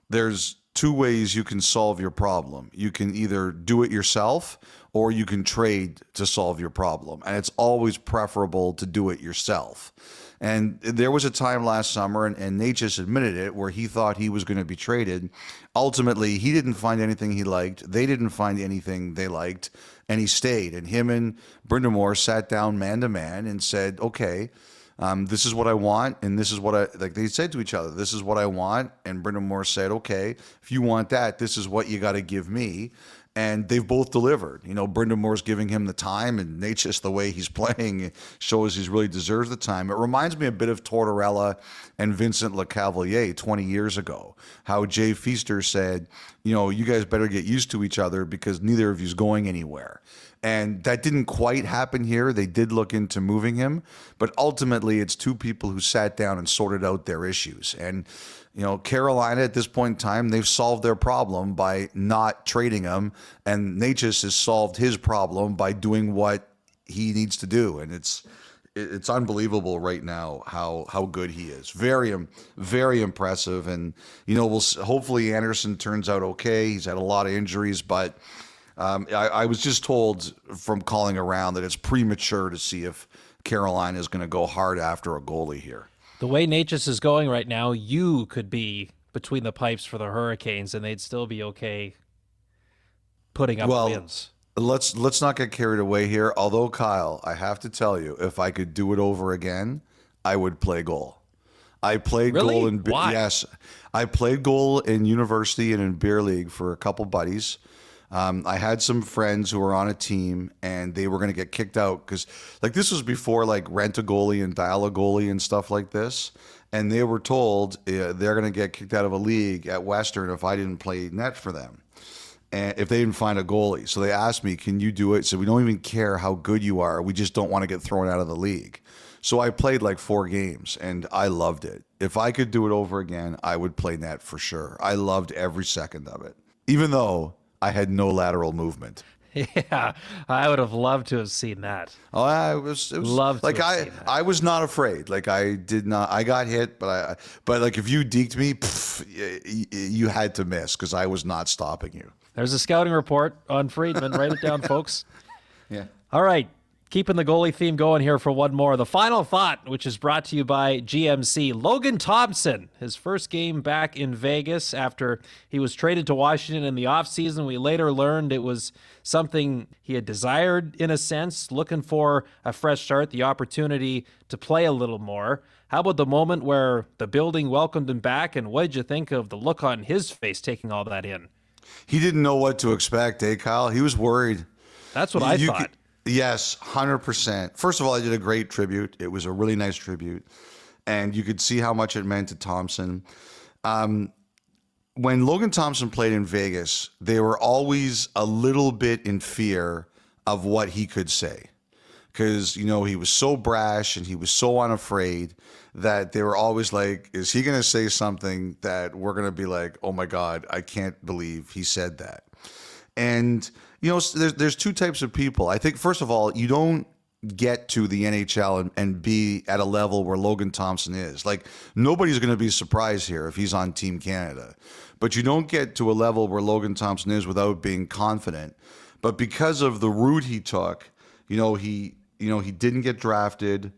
there's two ways you can solve your problem. You can either do it yourself or you can trade to solve your problem. And it's always preferable to do it yourself. And there was a time last summer, and Necas admitted it, where he thought he was going to be traded. Ultimately, he didn't find anything he liked. They didn't find anything they liked, and he stayed. And him and Brind'Amour sat down man to man and said, okay, this is what I want, and this is what they said to each other, this is what I want. And Brind'Amour said, okay, if you want that, this is what you got to give me. And they've both delivered. Brind'Amour's giving him the time, and Necas, the way he's playing, shows he really deserves the time. It reminds me a bit of Tortorella and Vincent Lecavalier 20 years ago, how Jay Feaster said, you guys better get used to each other because neither of you's going anywhere. And that didn't quite happen here. They did look into moving him, but ultimately it's two people who sat down and sorted out their issues. And Carolina at this point in time, they've solved their problem by not trading him, and Necas has solved his problem by doing what he needs to do. And it's unbelievable right now how good he is. Very, very impressive. And hopefully Anderson turns out okay. He's had a lot of injuries, but I was just told from calling around that it's premature to see if Carolina is going to go hard after a goalie here. The way Necas is going right now, you could be between the pipes for the Hurricanes, and they'd still be okay putting up wins. Let's not get carried away here. Although, Kyle, I have to tell you, if I could do it over again, I would play goal. I played goal in Why? Yes, I played goal in university and in beer league for a couple buddies. I had some friends who were on a team, and they were going to get kicked out because, this was before rent a goalie and dial a goalie and stuff like this. And they were told they're going to get kicked out of a league at Western if I didn't play net for them, and if they didn't find a goalie. So they asked me, "Can you do it?" So we don't even care how good you are. We just don't want to get thrown out of the league. So I played 4 games, and I loved it. If I could do it over again, I would play net for sure. I loved every second of it, even though I had no lateral movement. Yeah, I would have loved to have seen that. Oh, it was Loved to have seen that. I was not afraid. I did not. I got hit, but if you deked me, you had to miss because I was not stopping you. There's a scouting report on Friedman. Write it down, folks. Yeah. All right. Keeping the goalie theme going here for one more. The final thought, which is brought to you by GMC. Logan Thompson, his first game back in Vegas after he was traded to Washington in the offseason. We later learned it was something he had desired in a sense, looking for a fresh start, the opportunity to play a little more. How about the moment where the building welcomed him back, and what did you think of the look on his face taking all that in? He didn't know what to expect, Kyle? He was worried. That's what I thought. Yes, 100%. First of all, I did a great tribute. It was a really nice tribute, and you could see how much it meant to Thompson. When Logan Thompson played in Vegas, they were always a little bit in fear of what he could say because, he was so brash and he was so unafraid that they were always like, is he going to say something that we're going to be like, oh my God, I can't believe he said that. And there's two types of people. I think, first of all, you don't get to the NHL and be at a level where Logan Thompson is. Like, nobody's going to be surprised here if he's on Team Canada. But you don't get to a level where Logan Thompson is without being confident. But because of the route he took, he didn't get drafted.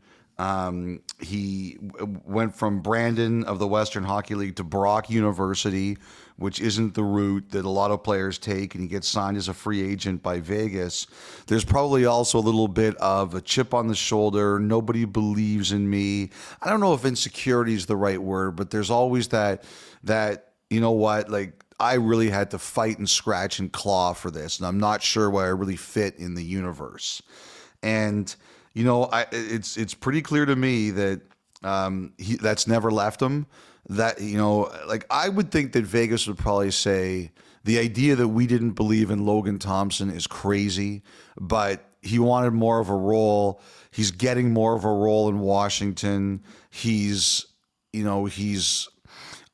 He went from Brandon of the Western Hockey League to Brock University, which isn't the route that a lot of players take, and he gets signed as a free agent by Vegas. There's probably also a little bit of a chip on the shoulder. Nobody believes in me. I don't know if insecurity is the right word, but there's always that, you know what, like, I really had to fight and scratch and claw for this, and I'm not sure where I really fit in the universe. And it's pretty clear to me that that's never left him. That, like, I would think that Vegas would probably say the idea that we didn't believe in Logan Thompson is crazy, but he wanted more of a role. He's getting more of a role in Washington. He's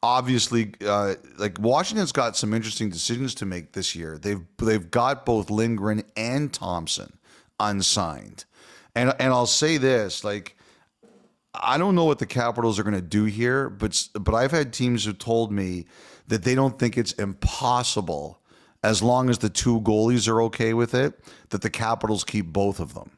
obviously like, Washington's got some interesting decisions to make this year. They've got both Lindgren and Thompson unsigned. And I'll say this, like, I don't know what the Capitals are going to do here, but I've had teams who told me that they don't think it's impossible, as long as the two goalies are okay with it, that the Capitals keep both of them.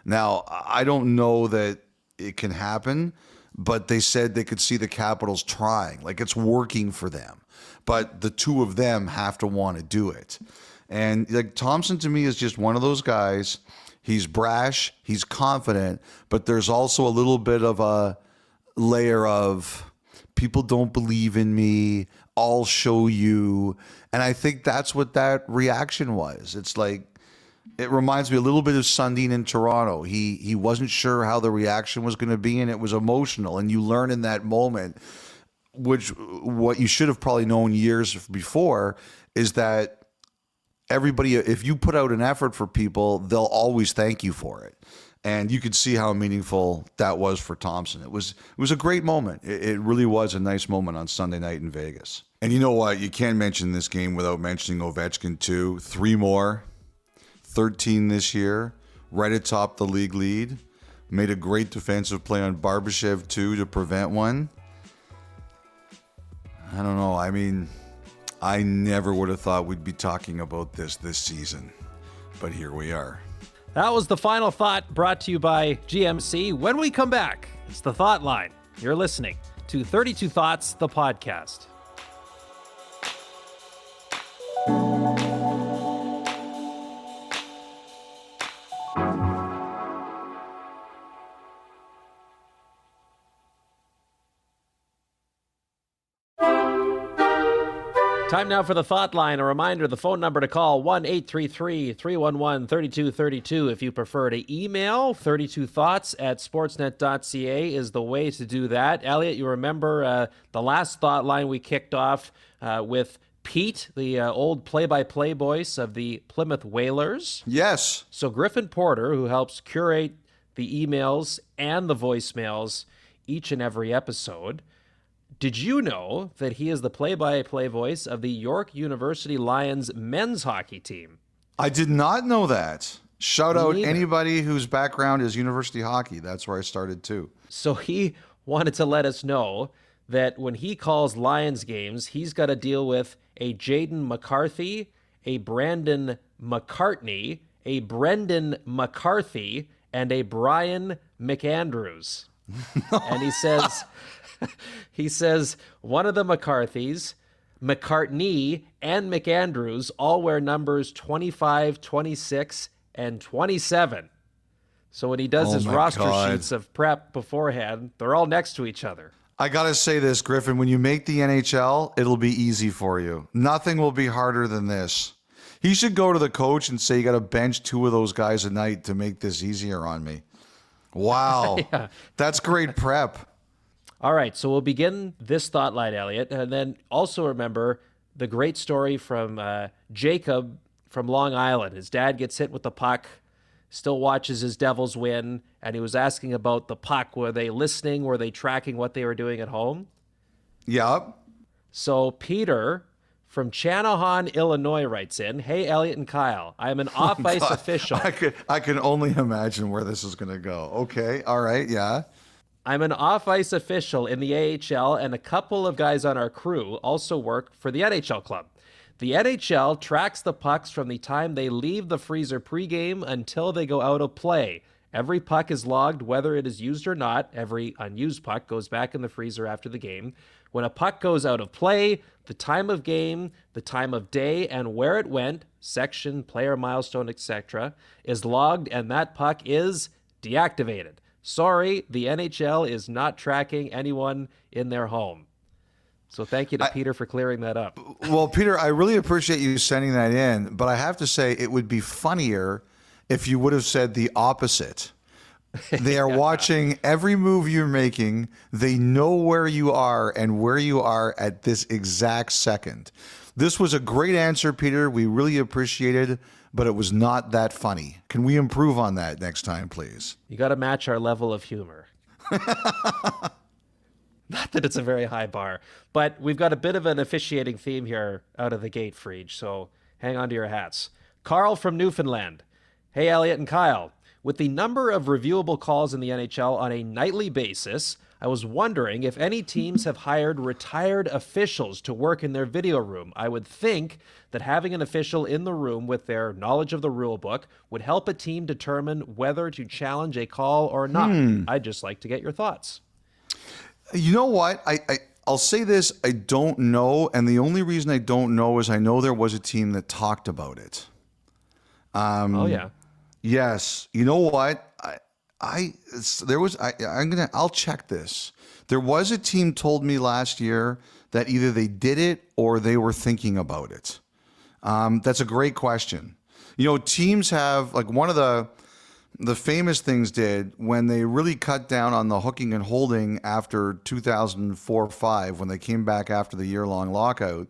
Now, I don't know that it can happen, but they said they could see the Capitals trying. Like, it's working for them. But the two of them have to want to do it. And, like, Thompson to me is just one of those guys. He's brash, he's confident, but there's also a little bit of a layer of, people don't believe in me, I'll show you. And I think that's what that reaction was. It's like, it reminds me a little bit of Sundin in Toronto. He wasn't sure how the reaction was going to be, and it was emotional. And you learn in that moment, what you should have probably known years before, is that everybody, if you put out an effort for people, they'll always thank you for it. And you could see how meaningful that was for Thompson. It was a great moment. It really was a nice moment on Sunday night in Vegas. And you know what? You can't mention this game without mentioning Ovechkin too. 3 more, 13 this year, right atop the league lead. Made a great defensive play on Barbashev too to prevent one. I don't know. I mean, I never would have thought we'd be talking about this season, but here we are. That was the final thought, brought to you by GMC. When we come back, it's the Thought Line. You're listening to 32 Thoughts, the podcast. Time now for the Thought Line. A reminder, the phone number to call, 1-833-311-3232. If you prefer to email, 32thoughts@sportsnet.ca is the way to do that. Elliot, you remember the last Thought Line we kicked off with Pete, the old play-by-play voice of the Plymouth Whalers. Yes. So Griffin Porter, who helps curate the emails and the voicemails each and every episode, did you know that he is the play-by-play voice of the York University Lions men's hockey team? I did not know that. Shout out neither. Anybody whose background is university hockey. That's where I started too. So he wanted to let us know that when he calls Lions games, he's got to deal with a Jaden McCarthy, a Brandon McCartney, a Brendan McCarthy, and a Brian McAndrews. And he says one of the McCarthys, McCartney, and McAndrews all wear numbers 25, 26, and 27. So when he does his roster sheets of prep beforehand, they're all next to each other. I got to say this, Griffin, when you make the NHL, it'll be easy for you. Nothing will be harder than this. He should go to the coach and say, you got to bench 2 of those guys a night to make this easier on me. Wow. Yeah. That's great prep. All right, so we'll begin this Thought Line, Elliot, and then also remember the great story from Jacob from Long Island. His dad gets hit with the puck, still watches his Devils win, and he was asking about the puck. Were they listening? Were they tracking what they were doing at home? Yep. So Peter from Channahon, Illinois writes in, "Hey, Elliot and Kyle, I am an off-ice official. I can only imagine where this is going to go. Okay, all right, yeah. I'm an off-ice official in the AHL, and a couple of guys on our crew also work for the NHL club. The NHL tracks the pucks from the time they leave the freezer pregame until they go out of play. Every puck is logged whether it is used or not. Every unused puck goes back in the freezer after the game. When a puck goes out of play, the time of game, the time of day, and where it went, section, player milestone, etc., is logged, and that puck is deactivated. Sorry, the NHL is not tracking anyone in their home." So thank you to Peter for clearing that up. Well, Peter, I really appreciate you sending that in, but I have to say it would be funnier if you would have said the opposite. They are watching every move you're making. They know where you are and where you are at this exact second. This was a great answer, Peter. We really appreciate it, but it was not that funny. Can we improve on that next time, please? You got to match our level of humor. Not that it's a very high bar, but we've got a bit of an officiating theme here out of the gate, Freege, so hang on to your hats. Carl from Newfoundland. "Hey, Elliot and Kyle. With the number of reviewable calls in the NHL on a nightly basis, I was wondering if any teams have hired retired officials to work in their video room. I would think that having an official in the room with their knowledge of the rule book would help a team determine whether to challenge a call or not. I'd just like to get your thoughts." You know what? I'll say this. I don't know. And the only reason I don't know is I know there was a team that talked about it. Oh, yeah. Yes. You know what? I'll check this. There was a team told me last year that either they did it or they were thinking about it. That's a great question. You know, teams have, like, one of the famous things did when they really cut down on the hooking and holding after 2004-05, when they came back after the year-long lockout.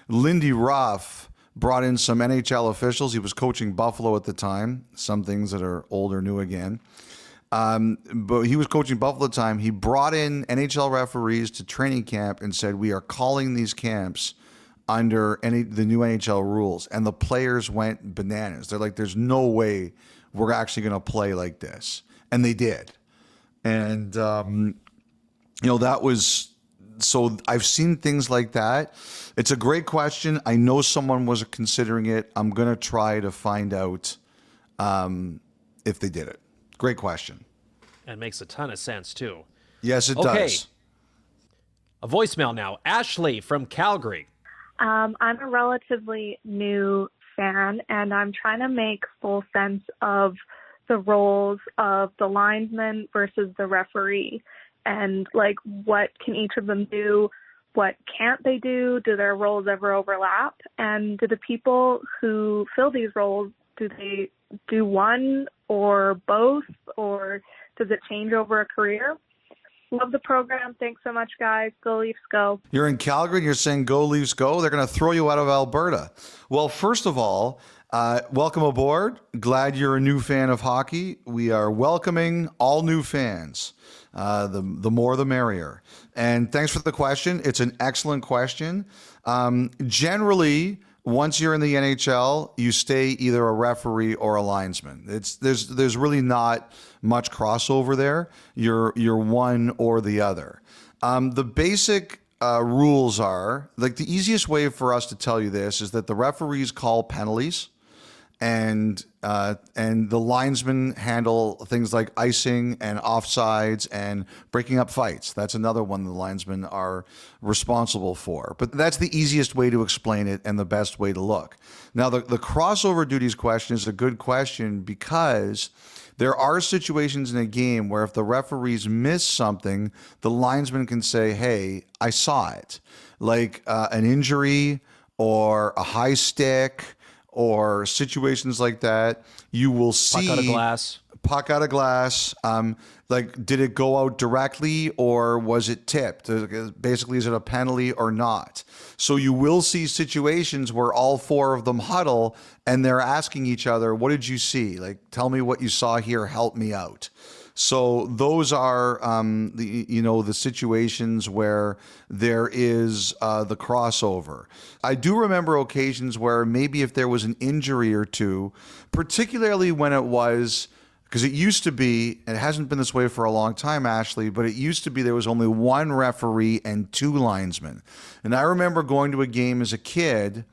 Lindy Ruff brought in some NHL officials. He was coaching Buffalo at the time. Some things that are old are new again. But he was coaching Buffalo at the time. He brought in NHL referees to training camp and said, "We are calling these camps under the new NHL rules." And the players went bananas. They're like, "There's no way we're actually going to play like this." And they did. And, that was, so I've seen things like that. It's a great question. I know someone was considering it. I'm going to try to find out if they did it. Great question. And makes a ton of sense, too. Yes, it Okay. does. A voicemail now. Ashley from Calgary. I'm a relatively new fan, and I'm trying to make full sense of the roles of the linesman versus the referee, and like what can each of them do, what can't they do, do their roles ever overlap, and do the people who fill these roles, do they do one or both, or does it change over a career? Love the program. Thanks so much, guys. Go Leafs, go. You're in Calgary and you're saying go Leafs go. They're going to throw you out of Alberta. Well, first of all, welcome aboard. Glad you're a new fan of hockey. We are welcoming all new fans. The more the merrier. And thanks for the question. It's an excellent question. Generally, once you're in the NHL, you stay either a referee or a linesman. There's really not much crossover there. You're one or the other. The basic rules are, like, the easiest way for us to tell you this is that the referees call penalties, and the linesmen handle things like icing and offsides and breaking up fights. That's another one the linesmen are responsible for. But that's the easiest way to explain it and the best way to look. Now, the crossover duties question is a good question because there are situations in a game where if the referees miss something, the linesman can say, "Hey, I saw it." Like an injury or a high stick or situations like that. You will see Puck out of glass. Puck out of glass. Like, did it go out directly or was it tipped? Basically, is it a penalty or not? So you will see situations where all four of them huddle and they're asking each other, "What did you see? Like, tell me what you saw here. Help me out." So those are the situations where there is the crossover. I do remember occasions where maybe if there was an injury or two, particularly when it was, because it used to be, and it hasn't been this way for a long time, Ashley, but it used to be there was only one referee and two linesmen. And I remember going to a game as a kid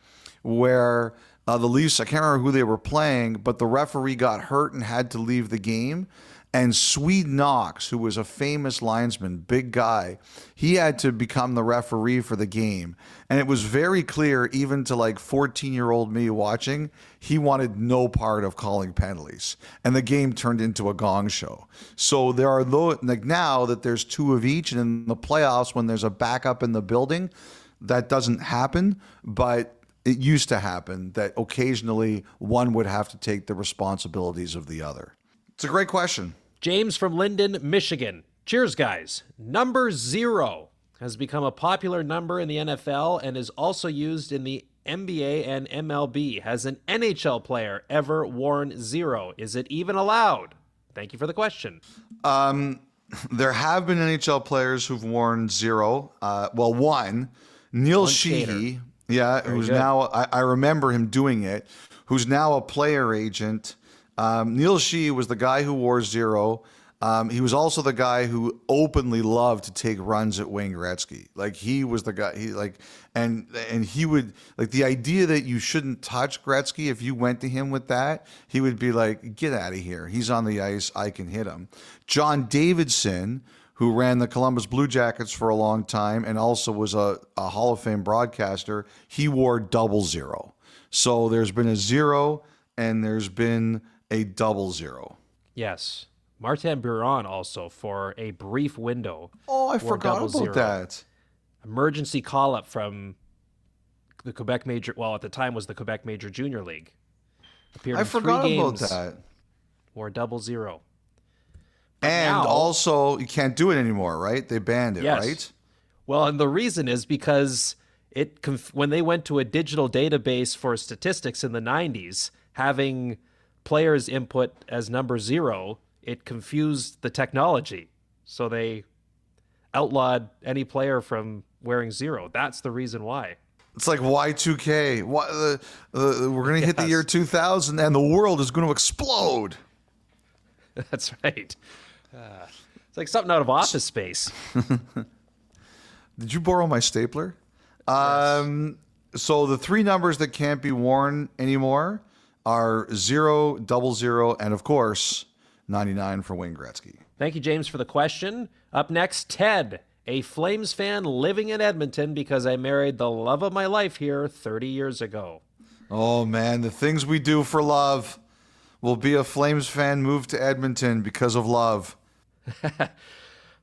where the Leafs, I can't remember who they were playing, but the referee got hurt and had to leave the game. And Swede Knox, who was a famous linesman, big guy, he had to become the referee for the game. And it was very clear, even to like 14-year-old me watching, he wanted no part of calling penalties. And the game turned into a gong show. So there are those, like now that there's two of each, and in the playoffs, when there's a backup in the building, that doesn't happen. But it used to happen that occasionally one would have to take the responsibilities of the other. It's a great question. James from Linden, Michigan. Cheers, guys. Number 0 has become a popular number in the NFL and is also used in the NBA and MLB. Has an NHL player ever worn 0? Is it even allowed? Thank you for the question. There have been NHL players who've worn 0. One, Neil Sheehy, who's good. now, I remember him doing it, who's now a player agent. Neil Sheehy was the guy who wore 0. He was also the guy who openly loved to take runs at Wayne Gretzky. Like he was the guy. And he would like the idea that you shouldn't touch Gretzky. If you went to him with that, he would be like, "Get out of here. He's on the ice. I can hit him." John Davidson, who ran the Columbus Blue Jackets for a long time and also was a Hall of Fame broadcaster, he wore 00. So there's been a 0 and there's been a 00. Yes. Martin Biron also, for a brief window. Oh, I wore forgot 00. about that. Emergency call-up from the Quebec Major, well, at the time was the Quebec Major Junior League. Appeared I in 3 forgot about games, that. wore 00. And now- also, you can't do it anymore, right? They banned it, Yes. right? Well, and the reason is because when they went to a digital database for statistics in the 90s, having players input as number 0, it confused the technology. So they outlawed any player from wearing 0. That's the reason why. It's like Y2K. We're going to hit the year 2000 and the world is going to explode. That's right. It's like something out of Office Space. Did you borrow my stapler? So the 3 numbers that can't be worn anymore are 0, 00, and of course, 99 for Wayne Gretzky. Thank you, James, for the question. Up next, Ted, a Flames fan living in Edmonton because I married the love of my life here 30 years ago. Oh, man, the things we do for love. Will be a Flames fan moved to Edmonton because of love.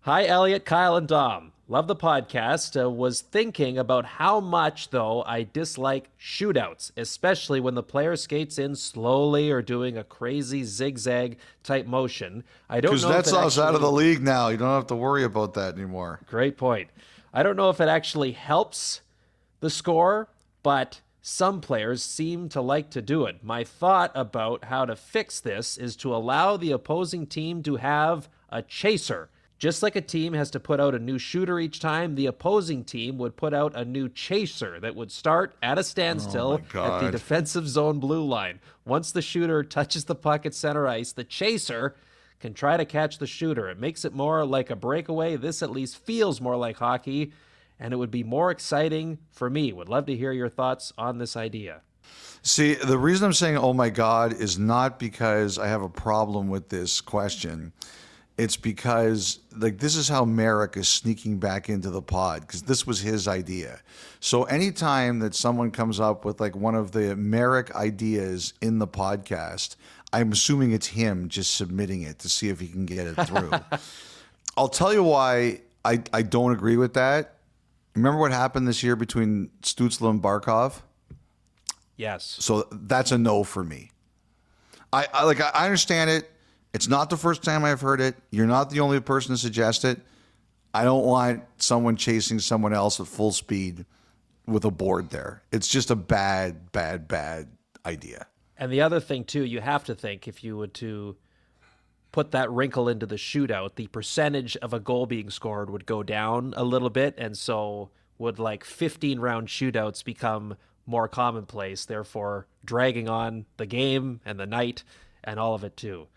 Hi, Elliot, Kyle, and Dom. Love the podcast. Was thinking about how much, though, I dislike shootouts, especially when the player skates in slowly or doing a crazy zigzag type motion. I don't know. Because that's us out of the league now. You don't have to worry about that anymore. Great point. I don't know if it actually helps the score, but some players seem to like to do it. My thought about how to fix this is to allow the opposing team to have a chaser. Just like a team has to put out a new shooter each time, the opposing team would put out a new chaser that would start at a standstill at the defensive zone blue line. Once the shooter touches the puck at center ice, the chaser can try to catch the shooter. It makes it more like a breakaway. This at least feels more like hockey, and it would be more exciting for me. Would love to hear your thoughts on this idea. See, the reason I'm saying, oh my God, is not because I have a problem with this question. It's because this is how Merrick is sneaking back into the pod, because this was his idea. So anytime that someone comes up with one of the Merrick ideas in the podcast, I'm assuming it's him just submitting it to see if he can get it through. I'll tell you why I don't agree with that. Remember what happened this year between Stützle and Barkov? Yes. So that's a no for me. I understand it. It's not the first time I've heard it. You're not the only person to suggest it. I don't want someone chasing someone else at full speed with a board there. It's just a bad idea. And the other thing, too, you have to think if you were to put that wrinkle into the shootout, the percentage of a goal being scored would go down a little bit. And so would like 15-round shootouts become more commonplace, therefore dragging on the game and the night and all of it too.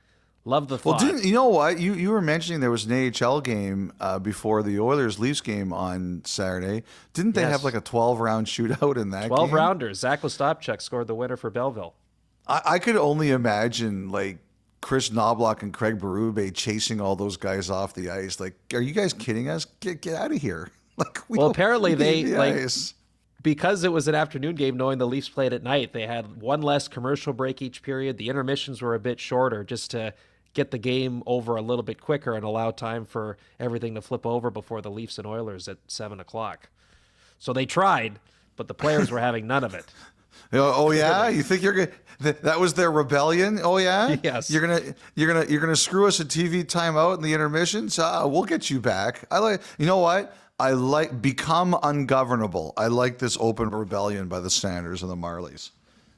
Love the thought. Well, you know what? You were mentioning there was an AHL game before the Oilers-Leafs game on Saturday. Didn't they have like a 12-round shootout in that 12 game? 12-rounders. Zach Ostapchuk scored the winner for Belleville. I could only imagine like Chris Knobloch and Craig Berube chasing all those guys off the ice. Like, are you guys kidding us? Get out of here. Like, Apparently they like ice. Because it was an afternoon game, knowing the Leafs played at night, they had one less commercial break each period. The intermissions were a bit shorter just to get the game over a little bit quicker and allow time for everything to flip over before the Leafs and Oilers at 7 o'clock. So they tried, but the players were having none of it. Oh yeah, you think you're gonna? That was their rebellion. Oh yeah, Yes. You're gonna screw us a TV timeout in the intermissions. We'll get you back. You know what? I like become ungovernable. I like this open rebellion by the Sanders and the Marlies.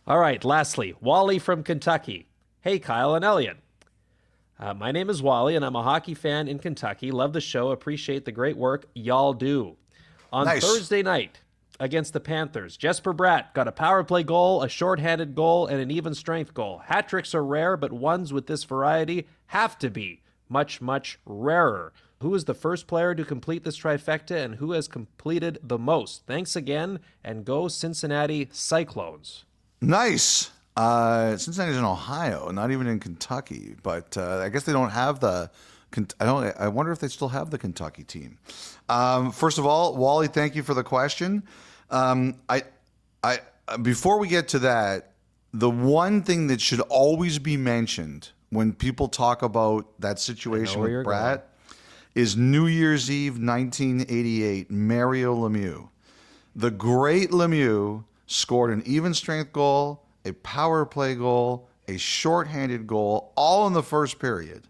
All right, lastly, Wally from Kentucky. Hey, Kyle and Elliot. My name is Wally, and I'm a hockey fan in Kentucky. Love the show. Appreciate the great work y'all do. On Nice. Thursday night against the Panthers, Jesper Bratt got a power play goal, a shorthanded goal, and an even strength goal. Hat tricks are rare, but ones with this variety have to be much, much rarer. Who is the first player to complete this trifecta, and who has completed the most? Thanks again, and go Cincinnati Cyclones. Nice. Cincinnati's in Ohio, not even in Kentucky. But I guess they don't have the. I wonder if they still have the Kentucky team. First of all, Wally, thank you for the question. Before we get to that, the one thing that should always be mentioned when people talk about that situation with Bratt is New Year's Eve 1988, Mario Lemieux. The great Lemieux scored an even strength goal, a power play goal, a shorthanded goal, all in the first period.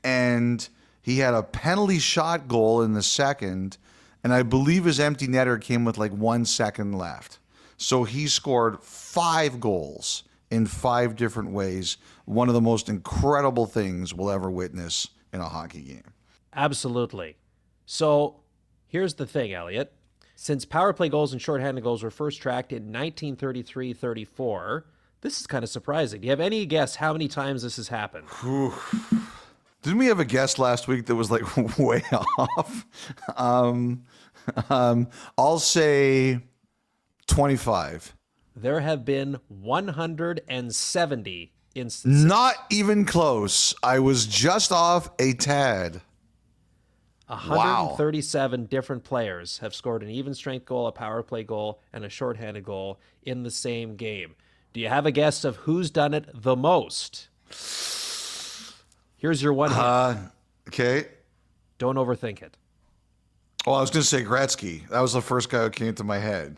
And he had a penalty shot goal in the second, and I believe his empty netter came with like 1 second left. So he scored 5 goals in 5 different ways. One of the most incredible things we'll ever witness in a hockey game. Absolutely. So here's the thing, Elliot. Since power play goals and shorthanded goals were first tracked in 1933-34, this is kind of surprising. Do you have any guess how many times this has happened? Didn't we have a guest last week that was like way off? I'll say 25. There have been 170 instances. Not even close. I was just off a tad. 137 different players have scored an even strength goal, a power play goal, and a shorthanded goal in the same game. Do you have a guess of who's done it the most? Here's your one hint. Okay. Don't overthink it. Well, I was going to say Gretzky. That was the first guy who came to my head.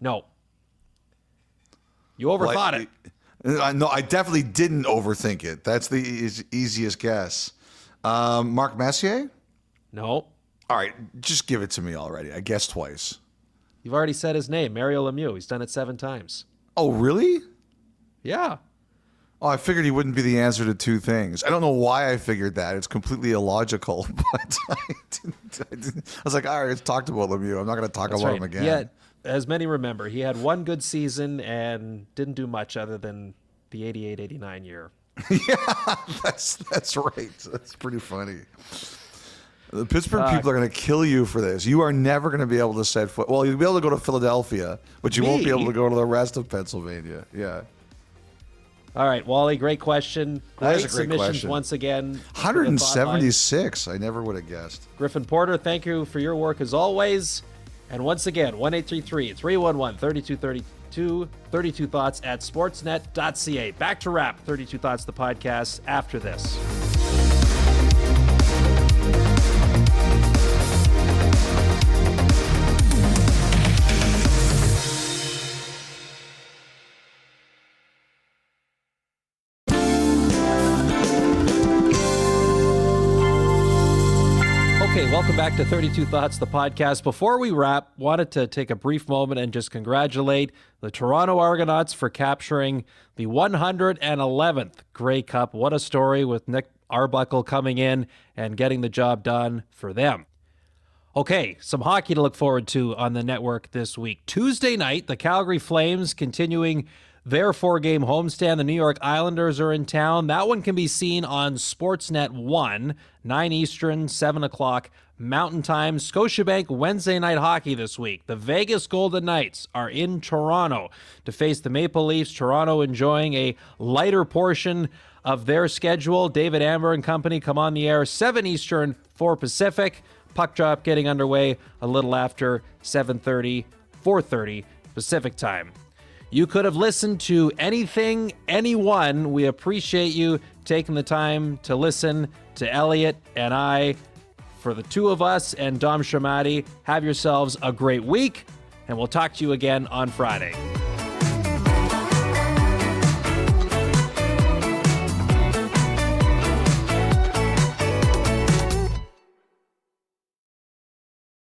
No. You overthought it. No, I definitely didn't overthink it. That's the easiest guess. Mark Messier? No. All right, just give it to me already. I guessed twice. You've already said his name, Mario Lemieux. He's done it 7 times. Oh, really? Yeah. Oh, I figured he wouldn't be the answer to 2 things. I don't know why I figured that. It's completely illogical, but I was like, all right, let's talk about Lemieux. I'm not going to talk about him again. Yeah, as many remember, he had 1 good season and didn't do much other than the 88-89 year. Yeah, that's right. That's pretty funny. The Pittsburgh people are going to kill you for this. You are never going to be able to set foot. Well, you'll be able to go to Philadelphia, but you won't be able to go to the rest of Pennsylvania. Yeah. All right, Wally, great question. That is a Great great submissions question. once again. 176. I never would have guessed. Griffin Porter, thank you for your work as always. And once again, 1-833-311-3232, 32 Thoughts at sportsnet.ca. Back to wrap 32 Thoughts, the podcast, after this. Okay, welcome back to 32 Thoughts, the podcast. Before we wrap, wanted to take a brief moment and just congratulate the Toronto Argonauts for capturing the 111th Grey Cup. What a story with Nick Arbuckle coming in and getting the job done for them. Okay, some hockey to look forward to on the network this week. Tuesday night, the Calgary Flames continuing their 4-game homestand. The New York Islanders are in town. That one can be seen on Sportsnet 1, 9 Eastern, 7 o'clock Mountain Time. Scotiabank Wednesday night hockey this week. The Vegas Golden Knights are in Toronto to face the Maple Leafs. Toronto enjoying a lighter portion of their schedule. David Amber and company come on the air 7 Eastern, 4 Pacific. Puck drop getting underway a little after 7:30, 4:30 Pacific time. You could have listened to anything, anyone. We appreciate you taking the time to listen to Elliot and I. For the two of us and Dom Shamati, have yourselves a great week, and we'll talk to you again on Friday.